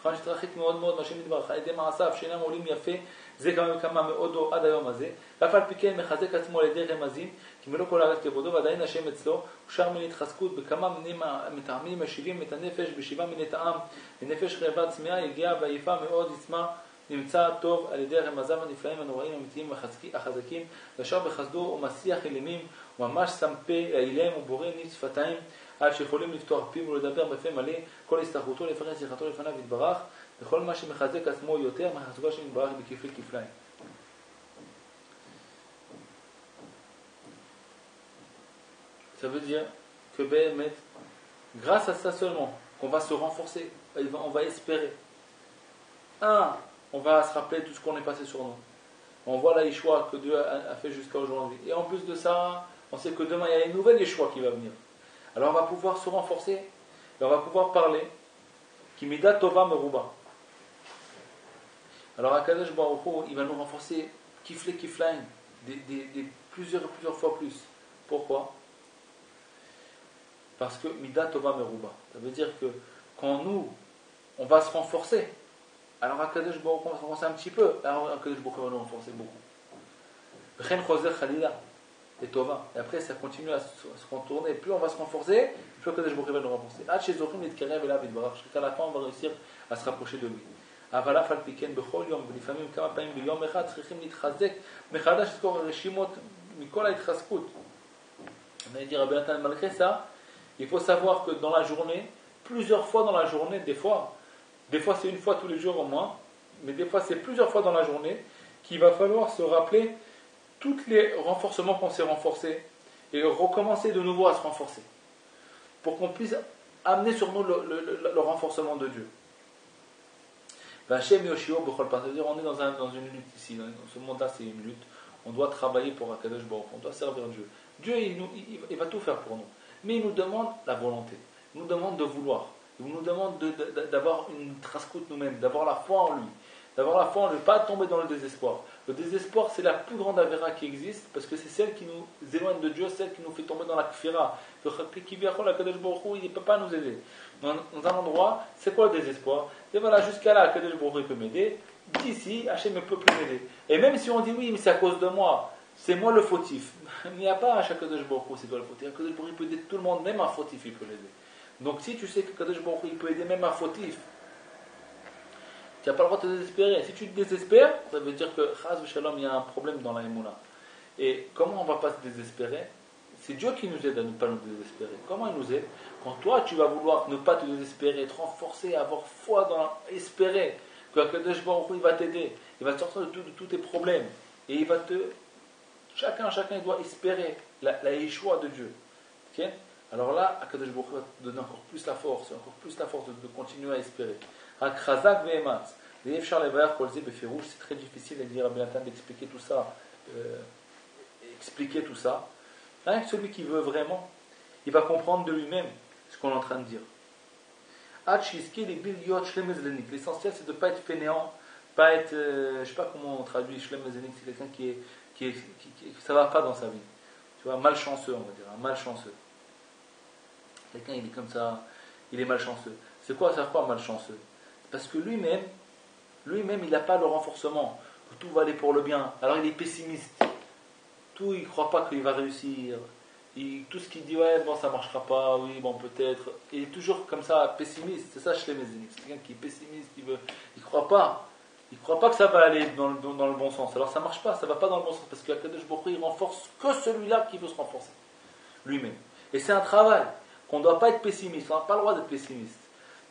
מבחן שתרחית מאוד מאוד מהשם יתברך, על ידי מעשיו שאינם עולים יפה, זה כמה מאודו עד היום הזה, ואף על פי כן מחזק עצמו על ידי רמזים, כי מלוא כל הארץ כבודו, ועדיין השם אצלו, שר מיני התחזקות בכמה מיני מטעמים משיבים את הנפש בשבעה מיני טעם, לנפש רעבה צמאה, יגיעה ועייפה מאוד יצמא, נמצא טוב על ידי רמזיו הנפלאים הנוראים האמיתיים החזקים, ישר בחסדו ומסיח אלימים, וממש שם פה אילם ובורא ניץ שפתיים, עד שיכולים לפתוח פיו ולדבר בפה מלא, כל הסתכלותו לפרש שיחתו לפניו יתברך, וכל מה שמחזק עצמו יותר מחזקו של יתברך בכפלי כפליים. Ça veut dire que Béhémet, grâce à ça seulement, qu'on va se renforcer, on va espérer. On va se rappeler tout ce qu'on est passé sur nous. On voit la Yeshua que Dieu a fait jusqu'à aujourd'hui. Et en plus de ça, on sait que demain il y a une nouvelle Yeshua qui va venir. Alors on va pouvoir se renforcer, et on va pouvoir parler. Kimida Tova Meruba. Alors Akadosh Baruch Hu, il va nous renforcer kifle kiflaim, plusieurs fois plus. Pourquoi? Parce que Mida Tova Meruba. Ça veut dire que quand nous, on va se renforcer, alors Akadosh Baruch Hu va se renforcer un petit peu, alors Akadosh Baruch Hu va nous renforcer beaucoup. Chen Choser Khalila. Et Tova. Et après, ça continue à se contourner. Plus on va se renforcer, plus Akadosh Baruch Hu va nous renforcer. Jusqu'à la fin, on va réussir à se rapprocher de lui. אבל אף על פי כן בכל יום, ולפעמים כמה פעמים ביום אחד, צריכים להתחזק מחדש את כל הרשימות מכל ההתחזקות. On va dire Rabbi Natan, malgré ça, il faut savoir que dans la journée, plusieurs fois dans la journée, des fois c'est une fois tous les jours au moins, mais des fois c'est plusieurs fois dans la journée, qu'il va falloir se rappeler tous les renforcements qu'on s'est renforcés et recommencer de nouveau à se renforcer pour qu'on puisse amener sur nous le renforcement de Dieu. C'est-à-dire on est dans une lutte ici, dans ce monde-là c'est une lutte, on doit travailler pour Akadosh Baruch Hu, on doit servir Dieu. Dieu il va tout faire pour nous, mais il nous demande la volonté, il nous demande de vouloir, il nous demande d'avoir une traskout nous-mêmes, d'avoir la foi en lui. D'avoir la foi, ne pas tomber dans le désespoir. Le désespoir, c'est la plus grande avéra qui existe, parce que c'est celle qui nous éloigne de Dieu, celle qui nous fait tomber dans la kfira. Le Kadosh Baruch Hu, il ne peut pas nous aider. Dans un endroit, c'est quoi le désespoir? Et voilà, jusqu'à là, Kadosh Baruch Hu peut m'aider. D'ici, Hachem ne peut plus m'aider. Et même si on dit oui, mais c'est à cause de moi, c'est moi le fautif. Il n'y a pas un Kadosh Baruch Hu, c'est toi le fautif. Kadosh Baruch Hu peut aider tout le monde, même un fautif, il peut l'aider. Donc si tu sais que Kadosh Baruch Hu, il peut aider même un fautif, tu n'as pas le droit de te désespérer. Si tu te désespères, ça veut dire que Chaz v'Shalom, il y a un problème dans la Emouna. Et comment on ne va pas se désespérer? C'est Dieu qui nous aide à ne pas nous désespérer. Comment il nous aide? Quand toi tu vas vouloir ne pas te désespérer, te renforcer, avoir foi espérer que Akadosh Baruch Hu il va t'aider, il va te sortir de tous tes problèmes. Et il va chacun il doit espérer la Yeshua de Dieu. Okay? Alors là, Akadosh Baruch Hu va te donner encore plus la force de continuer à espérer. C'est très difficile de dire à Rabbi Natan d'expliquer tout ça, Rien que celui qui veut vraiment, il va comprendre de lui-même ce qu'on est en train de dire. L'essentiel c'est de ne pas être fainéant, pas être, je ne sais pas comment on traduit shlemezénik, c'est quelqu'un qui ça ne va pas dans sa vie. Tu vois, malchanceux, on va dire, un malchanceux. Quelqu'un il est comme ça, il est malchanceux. C'est quoi ça, quoi malchanceux? Parce que lui-même, il n'a pas le renforcement, que tout va aller pour le bien. Alors il est pessimiste. Tout, il ne croit pas qu'il va réussir. Tout ce qu'il dit, ouais, bon, ça ne marchera pas, oui, bon, peut-être. Il est toujours comme ça, pessimiste. C'est ça, chez les Méziniques. C'est quelqu'un qui est pessimiste, il ne croit pas. Il ne croit pas que ça va aller dans le bon sens. Alors ça ne marche pas, ça ne va pas dans le bon sens. Parce qu'Akadosh Baruch Hu, il renforce que celui-là qui veut se renforcer. Lui-même. Et c'est un travail. Qu'on ne doit pas être pessimiste. On n'a pas le droit d'être pessimiste.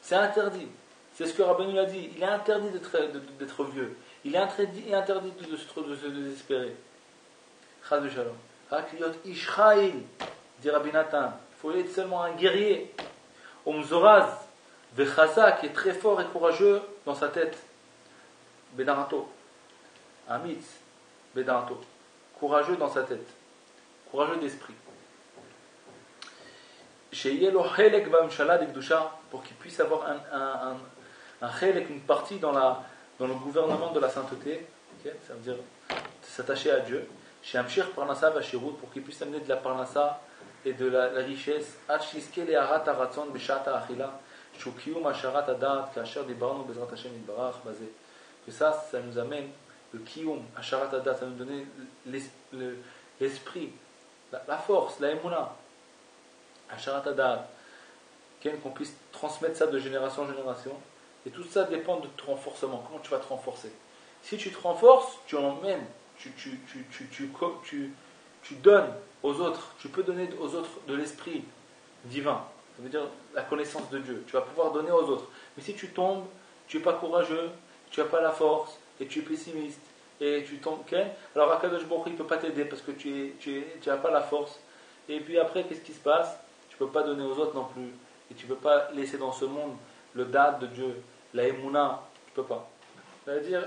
C'est interdit. C'est ce que Rabbeinu a dit. Il est interdit d'être vieux. Il est interdit de se désespérer. Chas v'shalom. Hakliot Ishraïl, dit Rabbi Nathan. Il faut être seulement un guerrier. Omzoraz, Vechaza, qui est très fort et courageux dans sa tête. Bedarato. Amitz, Bedarato. Courageux dans sa tête. Courageux d'esprit. Pour qu'il puisse avoir un chelek, une partie dans le gouvernement de la sainteté, okay, ça veut dire s'attacher à Dieu, chez Amshir Parnassa Vashirut, pour qu'il puisse amener de la Parnassa et de la richesse, que ça nous amène le Kiyum, Asharat Adat, ça nous donne l'esprit, la force, la Emouna. Asharat Adat, qu'on puisse transmettre ça de génération en génération. Et tout ça dépend de ton renforcement. Comment tu vas te renforcer? Si tu te renforces, tu emmènes, tu donnes aux autres. Tu peux donner aux autres de l'esprit divin. Ça veut dire la connaissance de Dieu. Tu vas pouvoir donner aux autres. Mais si tu tombes, tu n'es pas courageux, tu n'as pas la force, et tu es pessimiste, et tu tombes, okay? Alors Akadosh Baruch Hu, il ne peut pas t'aider parce que tu n'as pas la force. Et puis après, qu'est-ce qui se passe? Tu ne peux pas donner aux autres non plus. Et tu ne peux pas laisser dans ce monde le dad de Dieu, la émouna, tu ne peux pas. C'est-à-dire,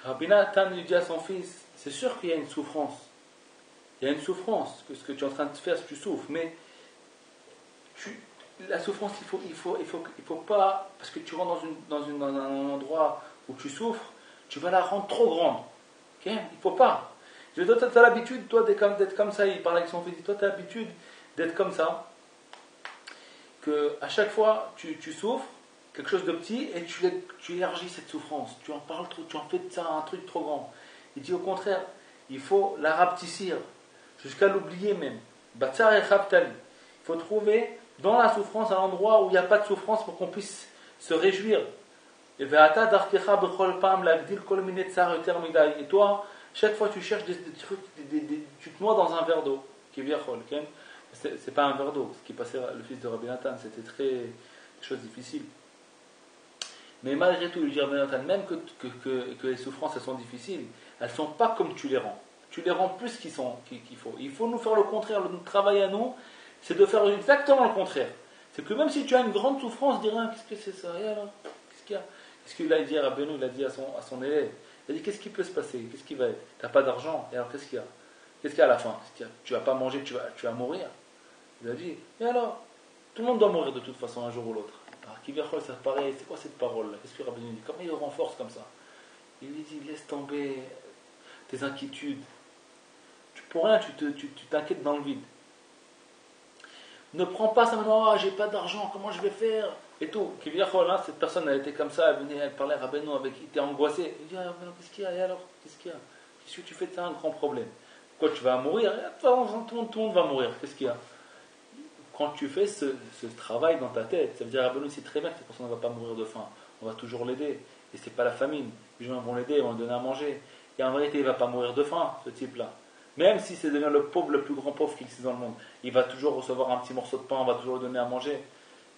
Rabbi Nathan lui dit à son fils, c'est sûr qu'il y a une souffrance. Il y a une souffrance, que ce que tu es en train de faire, tu souffres, mais la souffrance, il faut pas, parce que tu rentres dans un endroit où tu souffres, tu vas la rendre trop grande. Okay? Il ne faut pas. Toi, tu as l'habitude, toi, d'être comme ça. Il parle avec son fils, toi, tu as l'habitude d'être comme ça. Que à chaque fois, tu souffres, quelque chose de petit, et tu élargis cette souffrance. Tu en parles trop, tu en fais de ça un truc trop grand. Il dit au contraire, il faut la rapetissir, jusqu'à l'oublier même. Batsar et Chaptali. Il faut trouver dans la souffrance un endroit où il n'y a pas de souffrance pour qu'on puisse se réjouir. Et toi, chaque fois tu cherches des trucs, tu te noies dans un verre d'eau, qui est viachol. C'est pas un verre d'eau, ce qui passait le fils de Rabbi Nathan, c'était des choses difficiles. Mais malgré tout, il dit Rabbi Nathan, même que les souffrances elles sont difficiles, elles ne sont pas comme tu les rends. Tu les rends plus qu'il faut. Il faut nous faire le contraire. Notre travail à nous, c'est de faire exactement le contraire. C'est que même si tu as une grande souffrance, dis rien, qu'est-ce que c'est ça? Et alors, qu'est-ce qu'il y a? Qu'est-ce qu'il a dit à Rabbeinu? Il a dit à son élève. Il a dit, qu'est-ce qui peut se passer? Qu'est-ce qui va être? Tu n'as pas d'argent, et alors qu'est-ce qu'il y a? Qu'est-ce qu'il y a à la fin? Tu ne vas pas manger, tu vas mourir. Il a dit, mais alors, tout le monde doit mourir de toute façon un jour ou l'autre. Alors, qui vient ça pareil, c'est quoi cette parole-là? Qu'est-ce que Rabbeinu dit? Comment il le renforce comme ça? Il lui dit, laisse tomber tes inquiétudes. Pour rien, tu t'inquiètes dans le vide. Ne prends pas ça maintenant, j'ai pas d'argent, comment je vais faire? Et tout. Cette personne, elle était comme ça, elle venait, elle parlait à Rabbeinu, il était angoissé. Il dit, qu'est-ce qu'il y a? Et alors, qu'est-ce qu'il y a? Qu'est-ce que tu fais de ça un grand problème? Pourquoi tu vas mourir? Tout le monde va mourir. Qu'est-ce qu'il y a? Quand tu fais ce travail dans ta tête, ça veut dire Rabbeinu sait très bien que cette personne ne va pas mourir de faim. On va toujours l'aider. Et c'est pas la famine. Les gens vont l'aider, ils vont lui donner à manger. Et en vérité, il ne va pas mourir de faim, ce type-là. Même si c'est devient le plus grand pauvre qui existe dans le monde, il va toujours recevoir un petit morceau de pain, on va toujours lui donner à manger.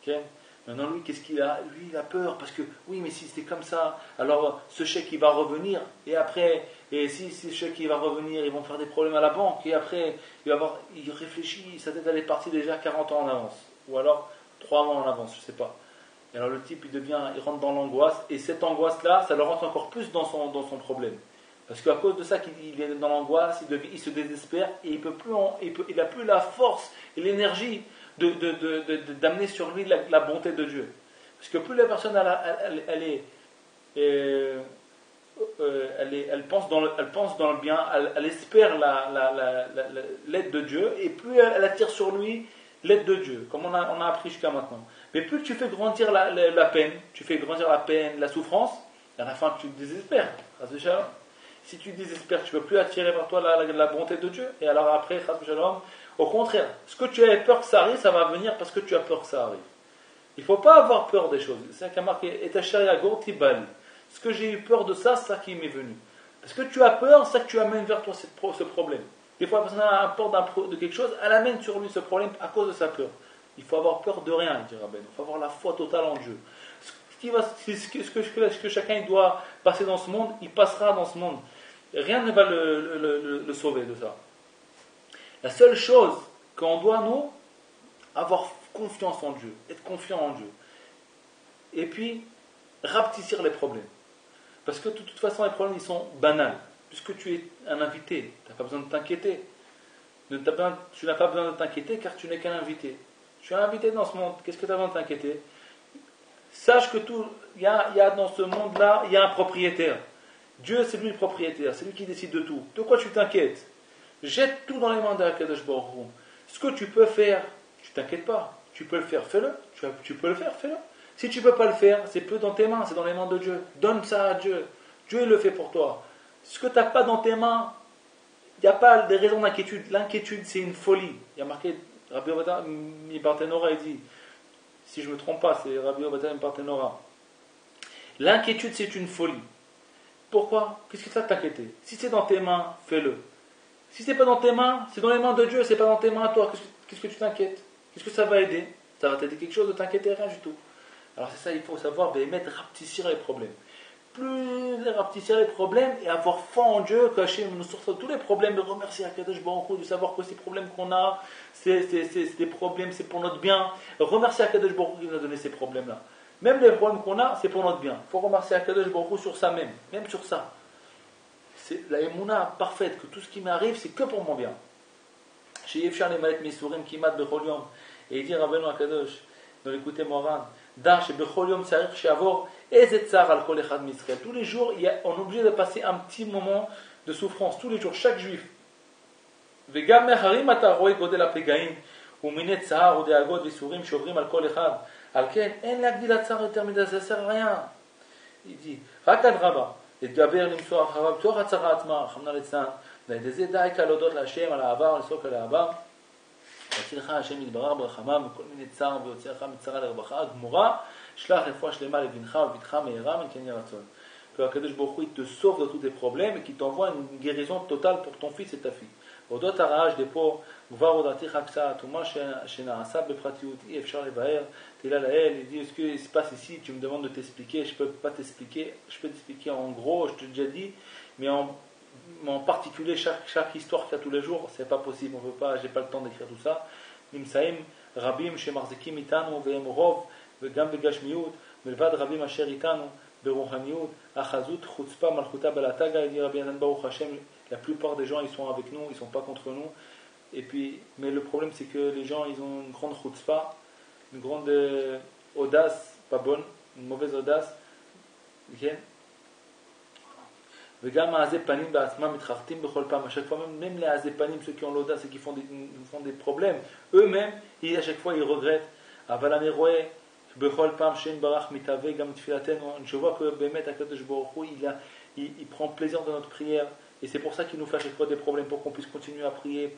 Okay? Maintenant, lui, qu'est-ce qu'il a? Lui, il a peur, parce que, oui, mais si c'est comme ça, alors ce chèque, il va revenir, et après, si ce chèque, il va revenir, ils vont faire des problèmes à la banque, et après, il réfléchit, sa tête, elle est partie déjà 40 ans en avance, ou alors 3 mois en avance, je ne sais pas. Et alors le type, il rentre dans l'angoisse, et cette angoisse-là, ça le rentre encore plus dans son problème. Parce qu'à cause de ça, il est dans l'angoisse, il se désespère et il n'a plus la force et l'énergie d'amener sur lui la bonté de Dieu. Parce que plus la personne elle pense dans le bien, elle espère l'aide de Dieu, et plus elle attire sur lui l'aide de Dieu, comme on a appris jusqu'à maintenant. Mais plus tu fais grandir la peine, tu fais grandir la peine, la souffrance, et à la fin tu te désespères. Si tu désespères, tu ne peux plus attirer vers toi la bonté de Dieu. Et alors après, au contraire, ce que tu avais peur que ça arrive, ça va venir parce que tu as peur que ça arrive. Il ne faut pas avoir peur des choses. C'est ça qui a marqué, et ta ce que j'ai eu peur de ça, c'est ça qui m'est venu. Parce que tu as peur, c'est ça que tu amènes vers toi ce problème. Des fois, la personne a peur de quelque chose, elle amène sur lui ce problème à cause de sa peur. Il faut avoir peur de rien, dit Rabbeinu. Il faut avoir la foi totale en Dieu. Ce que chacun doit passer dans ce monde, il passera dans ce monde. Rien ne va le sauver de ça. La seule chose qu'on doit, nous, avoir confiance en Dieu, être confiant en Dieu. Et puis, rapetissir les problèmes. Parce que de toute façon, les problèmes, ils sont banals. Puisque tu es un invité, tu n'as pas besoin de t'inquiéter. Tu n'as pas besoin de t'inquiéter car tu n'es qu'un invité. Tu es un invité dans ce monde, qu'est-ce que tu as besoin de t'inquiéter? Sache que il y a dans ce monde-là, il y a un propriétaire. Dieu, c'est lui le propriétaire, c'est lui qui décide de tout. De quoi tu t'inquiètes? Jette tout dans les mains d'Akadosh Baruch Hu. Ce que tu peux faire, tu t'inquiètes pas. Tu peux le faire, fais-le. Tu peux le faire, fais-le. Si tu ne peux pas le faire, c'est peu dans tes mains, c'est dans les mains de Dieu. Donne ça à Dieu. Dieu il le fait pour toi. Ce que tu n'as pas dans tes mains, il n'y a pas de raison d'inquiétude. L'inquiétude, c'est une folie. Il y a marqué, Rabbi Obata Mibartenora, il dit, si je ne me trompe pas, c'est Rabbi Obata Mibartenora. L'inquiétude, c'est une folie. Pourquoi? Qu'est-ce que ça t'inquiéter? Si c'est dans tes mains, fais-le. Si c'est pas dans tes mains, c'est dans les mains de Dieu, c'est pas dans tes mains à toi. Qu'est-ce que tu t'inquiètes? Qu'est-ce que ça va aider? Ça va t'aider quelque chose de t'inquiéter? Rien du tout. Alors c'est ça, il faut savoir, rapetissir les problèmes. Plus rapetissir les problèmes et avoir foi en Dieu, que Hachem nous sorte de tous les problèmes, de remercier Akadosh Baruch Hu, de savoir que ces problèmes qu'on a, c'est des problèmes, c'est pour notre bien. Remercier Akadosh Baruch Hu qui nous a donné ces problèmes-là. Même les problèmes qu'on a, c'est pour notre bien. Il faut remercier Akadosh Baruch Hu sur ça même sur ça. C'est la émouna parfaite, que tout ce qui m'arrive, c'est que pour mon bien. Chez Yefchar les Malet Misurim Kimat Bechol Yom, et il dit Rabbeinu Akadosh, dans l'écouté Moran, Dash Bechol Yom Sarich Shavor, Ezet Tsar al Kol Echad Misraël. Tous les jours, on est obligé de passer un petit moment de souffrance, tous les jours, chaque juif. Vegam Meharim Ataroé Godel Apegaim, ou Minet Tsar, ou Deagod, Visurim, Shovrim al Kol Echad. Alken, En Lagdila Tsar intermédiaire, ça ne sert à rien. Il dit, Rakad Rabba. לדבר למצוא אחריו בתוך הצרה עצמה, רחמנא ליצלן, ועל ידי זה די קל להודות להשם על העבר, לסוק על העבר, יצילך השם יתברך ברחמיו מכל מיני צער ויוציאך מצרה לרווחה גמורה, שלח רפואה שלמה לבנך ובתך מהרה מן כן יהי רצון. Que Akadosh Baruch Hu te sauve de tous tes problèmes et qui t'envoie une guérison totale pour ton fils et ta fille. אודות הרעש דפו כבר הודעתיך קצת ומה שנעשה בפרטיות אי אפשר לבאר תהילה לאל. Il dit, ce qui se passe ici, tu me demandes de t'expliquer, je peux pas t'expliquer, je peux t'expliquer en gros, je te l'ai déjà dit, mais en particulier chaque histoire qu'il y a tous les jours, c'est pas possible, on peut pas, j'ai pas le temps d'écrire tout ça. נמצאים רבים שמחזיקים איתנו והם רוב וגם בגשמיות מלבד רבים אשר איתנו ברוחניות, החזות, חוצפה, מלכותה בלעתגה, il dit Rabbi Yochanan Baruch Hashem, la plupart des gens ils sont avec nous, ils sont pas contre nous. Et puis, mais le problème c'est que les gens ils ont une grande chutzpah, une grande audace, pas bonne, une mauvaise audace. וגם העזי פנים בעצמם מתחרטים בכל פעם, à chaque fois même les העזי פנים, ceux qui ont l'audace et qui font des problèmes, eux-mêmes, à chaque fois ils regrettent. אבל אני רואה בכל פעם שאין ברח מתהווה גם תפילתנו, je vois que באמת הקדוש ברוך הוא il prend plaisir dans notre prière et c'est pour ça qu'il nous fait à chaque fois des problèmes pour qu'on puisse continuer à prier.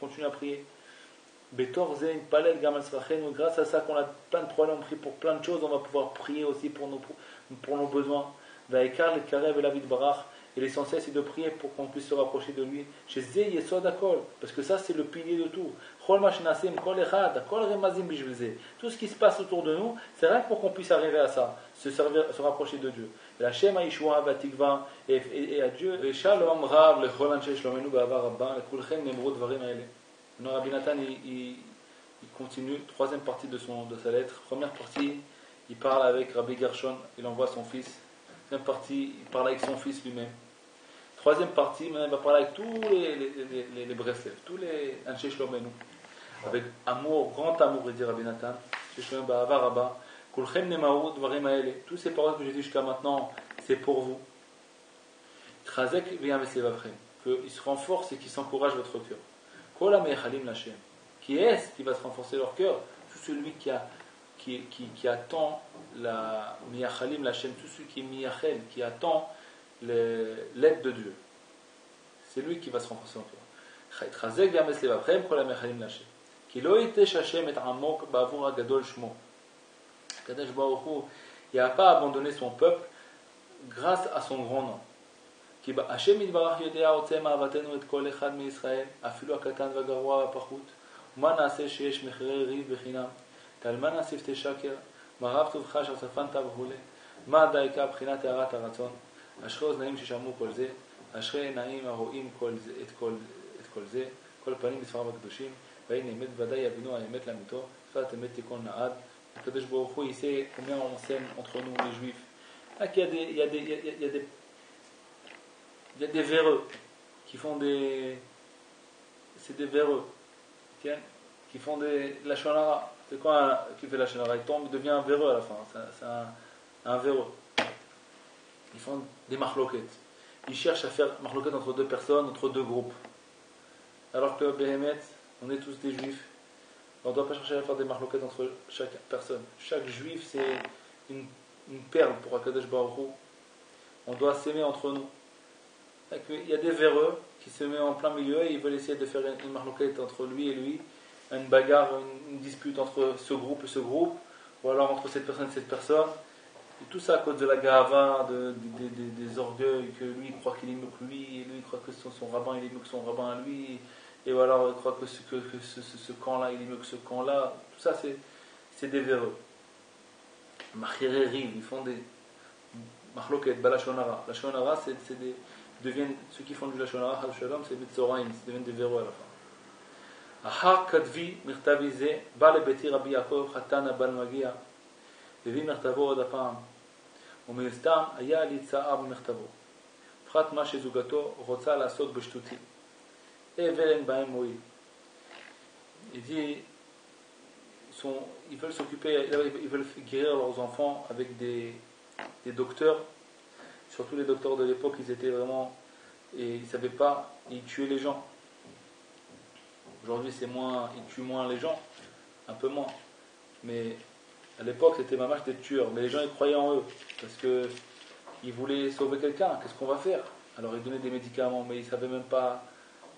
Betor Ze Palel Gamal Srachenu, grâce à ça qu'on a plein de problèmes, on prie pour plein de choses, on va pouvoir prier aussi pour nos besoins. Vaikar le Karev et la vie de Barach, et l'essentiel c'est de prier pour qu'on puisse se rapprocher de lui. Chez Ze Yesod Akol, parce que ça c'est le pilier de tout. Chol Mashnasim Kol Echad, Kol Remazim Bishveze. Tout ce qui se passe autour de nous, c'est rien pour qu'on puisse arriver à ça, se rapprocher de Dieu. La Shema Yeshua Vatikva, et à Dieu, et Shalom Rav, le Chol Anshe Shlomenu Ba'avar Rabba, le Kulchem Nemrod Varim Aele. Non, Rabbi Nathan, il continue, troisième partie de sa lettre. Première partie, il parle avec Rabbi Gershon, il envoie son fils. Deuxième partie, il parle avec son fils lui-même. Troisième partie, maintenant, il va parler avec tous les Breslev, tous les Anshe Shlomenu. Avec amour, grand amour, il dit Rabbi Nathan. Sheshlomenu Ba'avar Rabba. Kulchem Nemaoud Varim Aele. Toutes ces paroles que j'ai dit jusqu'à maintenant, c'est pour vous. Chazek vient avec ses vafrem. Qu'il se renforce et qu'il s'encourage votre cœur. Qui qui est-ce qui va se renforcer leur cœur? Tout celui qui attend la miyachalim, la chaîne, tout celui qui est miyachel, qui attend l'aide de Dieu. C'est lui qui va se renforcer en cœur. Chazek v'yames levavrem kol ha-miyachalim la chaîne. Ki lo yitesh Hashem et amok ba'avur hagadol shmo. Kadosh Baruch Hu, il n'a pas abandonné son peuple grâce à son grand nom. כי השם יתברך יודע עוצם אהבתנו את כל אחד מישראל, אפילו הקטן והגרוע והפחות. ומה נעשה שיש מחירי ריב בחינם? תלמנה שפתי שקר, מה רב טובך אשר צפנת וכו'. מה דייקה בחינת הערת הרצון? אשרי אוזניים ששמעו כל זה, אשרי עיניים הרואים את כל זה, כל פנים בספריו הקדושים, והנה אמת ודאי יבינו האמת לאמיתו, שפת אמת תיכון לעד. הקדוש ברוך הוא יישא combien on s'aime entre nous les juifs. Là qu'il y a des véreux qui font des... C'est des véreux qui font la shonara. C'est quoi qui fait la shonara? Il tombe, il devient un véreux à la fin. C'est un véreux. Ils font des marloquettes. Ils cherchent à faire marloquettes entre deux personnes, entre deux groupes. Alors que Béhémet, on est tous des juifs. On ne doit pas chercher à faire des marloquettes entre chaque personne. Chaque juif, c'est une perle pour Akadosh Baruch Hu. On doit s'aimer entre nous. Il y a des véreux qui se mettent en plein milieu et ils veulent essayer de faire une marloquette entre lui et lui, une bagarre, une dispute entre ce groupe et ce groupe, ou alors entre cette personne et cette personne. Et tout ça à cause de la gava, des orgueils, que lui il croit qu'il est mieux que lui, et lui il croit que son rabbin il est mieux que son rabbin à lui, et alors il croit que ce camp-là il est mieux que ce camp-là. Tout ça c'est des véreux. Machiré ils font des marloquettes, balashonara. La shonara c'est des... ceux qui font du lashonara, c'est Mitzoraim, ils deviennent des véreux à la fin. Ahar kadvi mirtavi ze, ba lebeti Rabbi Yaakov Chatan abal magia, הביא מכתבו עוד הפעם, ומן הסתם היה לי צער במכתבו. פרט מה שזוגתו רוצה לעסוק בשטותים. ואין בהם מועיל. Il dit, ils veulent s'occuper, ils veulent guérir leurs enfants avec des docteurs, surtout les docteurs de l'époque, ils étaient vraiment, et ils ne savaient pas, ils tuaient les gens. Aujourd'hui c'est moins, ils tuent moins les gens, un peu moins, mais à l'époque, c'était mamash des tueurs, mais les gens ils croyaient en eux, parce qu'ils voulaient sauver quelqu'un. Qu'est-ce qu'on va faire? Alors ils donnaient des médicaments, mais ils ne savaient même pas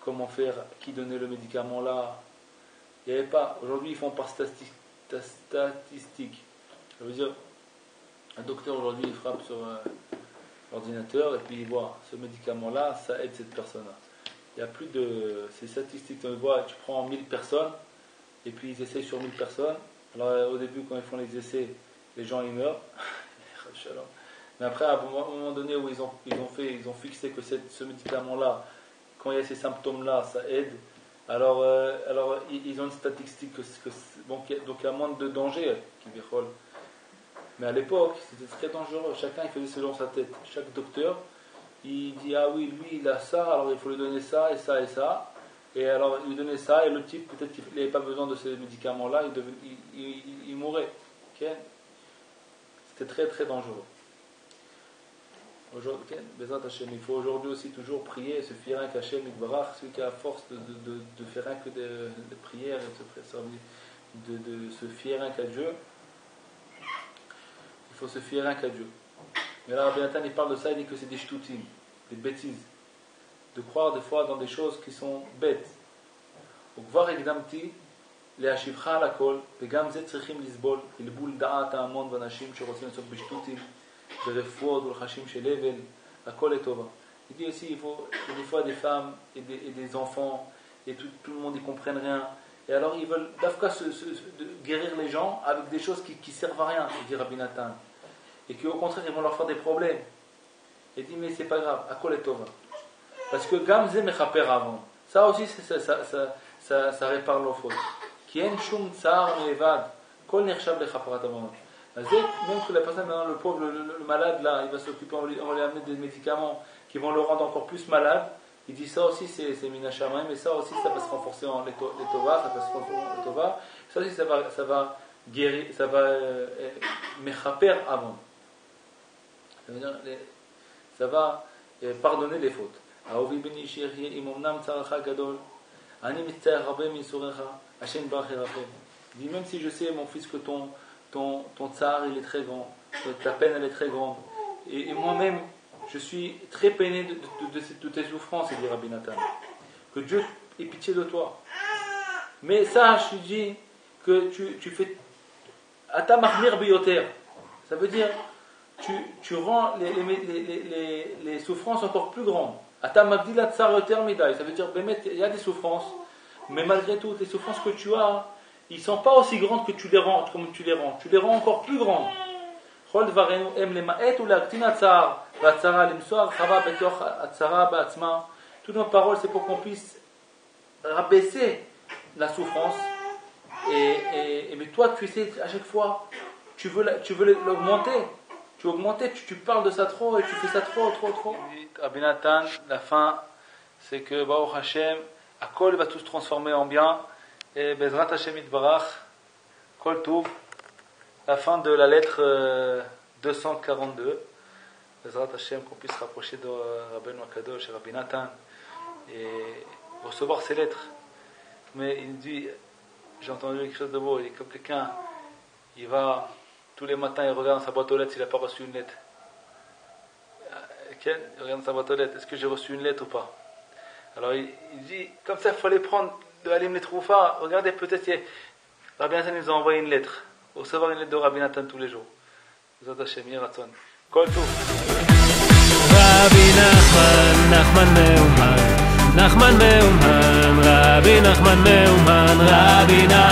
comment faire, qui donnait le médicament là. Il n'y avait pas. Aujourd'hui, ils font par statistique. Ça veut dire, un docteur aujourd'hui, il frappe sur l'ordinateur et puis il voit ce médicament là, ça aide cette personne-là. Il n'y a plus de. C'est statistique, tu vois, tu prends 1000 personnes et puis ils essayent sur 1000 personnes. Alors au début quand ils font les essais, les gens ils meurent. Mais après à un moment donné où ils ont fixé que ce médicament là, quand il y a ces symptômes là, ça aide. Alors ils ont une statistique donc il y a moins de danger qui virole. Mais à l'époque c'était très dangereux. Chacun il faisait selon sa tête. Chaque docteur il dit ah oui lui il a ça, alors il faut lui donner ça et ça et ça. Et alors il lui donnait ça et le type peut-être qu'il n'avait pas besoin de ces médicaments là, il mourait. Okay? C'était très très dangereux. Aujourd'hui, okay? Il faut aujourd'hui aussi toujours prier, se fier un Hachem Yitbarach, celui qui a la force de faire rien que des prières et de se fier rien qu'à Dieu. Il faut se fier rien qu'à Dieu. Mais là Rabbi Nathan il parle de ça, il dit que c'est des shtutim, des bêtises. De croire des fois dans des choses qui sont bêtes. וכבר הקדמתי להשיבך על הכל, וגם זה צריכים לסבול, בלבול דעת ההמון ואנשים שרוצים לעסוק בשטותים, ברפואות ולחשים של הבל, הכל לטובה. Il dit aussi, il faut des fois des femmes et des enfants, et tout le monde n'y comprennent rien, et alors ils veulent d'Afka guérir les gens avec des choses qui servent à rien, dit Rabbi Nathan, et qu'au contraire ils vont leur faire des problèmes. Il dit mais c'est pas grave, הכל לטובה. Parce que Gamze Mechaper avant, ça aussi ça répare nos fautes. Qui en shum tsar mevad, kol nechshav lechaparat avon. Même que la personne, maintenant, le pauvre, le malade là, il va s'occuper, on va lui amener des médicaments qui vont le rendre encore plus malade. Il dit ça aussi c'est minashamayim, mais ça aussi ça va se renforcer en les tova, ça va se renforcer en les tova. Ça aussi ça va guérir, ça va mechaper avant. Ça veut dire ça va pardonner les fautes. אהובי בני שיחיה אם אמנם צערך גדול Ani mitzayach rabbe misurecha, Hashem barach yerachem. Il dit, même si je sais, mon fils, que ton tsar, il est très grand, ta peine, elle est très grande, et moi-même, je suis très peiné de tes souffrances, dit Rabbi Nathan. Que Dieu ait pitié de toi. Mais sache, je dis, que tu fais Ata mahmir biyoter. Ça veut dire, tu rends les souffrances encore plus grandes. Ata magdilat tsar yoter midai. Ça veut dire, il y a des souffrances, mais malgré tout, les souffrances que tu as, ils ne sont pas aussi grandes que tu les rends, comme tu les rends. Tu les rends encore plus grandes. Toutes nos paroles, c'est pour qu'on puisse rabaisser la souffrance. Mais toi, tu essaies à chaque fois, tu veux l'augmenter. Tu parles de ça trop et tu fais ça trop. Rabbi Nathan, la fin, c'est que Baruch Hashem, Akol va tout se transformer en bien. Et Bezrat Hashem Yitbarach, Kol Tov, la fin de la lettre 242. Bezrat Hashem, qu'on puisse rapprocher de Rabbeinu Akadosh et Rabbi Nathan et recevoir ces lettres. Mais il dit, j'ai entendu quelque chose de beau, il dit comme quelqu'un, il va tous les matins, il regarde dans sa boîte aux lettres s'il n'a pas reçu une lettre. Il regarde dans sa boîte aux lettres, est-ce que j'ai reçu une lettre ou pas? Alors il dit, comme ça il faut les prendre de Halim Netroufa. Regardez, peut-être Rabbi Nathan nous a envoyé une lettre. Recevoir une lettre de Rabbi Nathan tous les jours. Zot Hashem Yiratzon. Kol Tov. Rabbi Nachman Meuman, Rabbi Nachman Meuman, Rabbi Nachman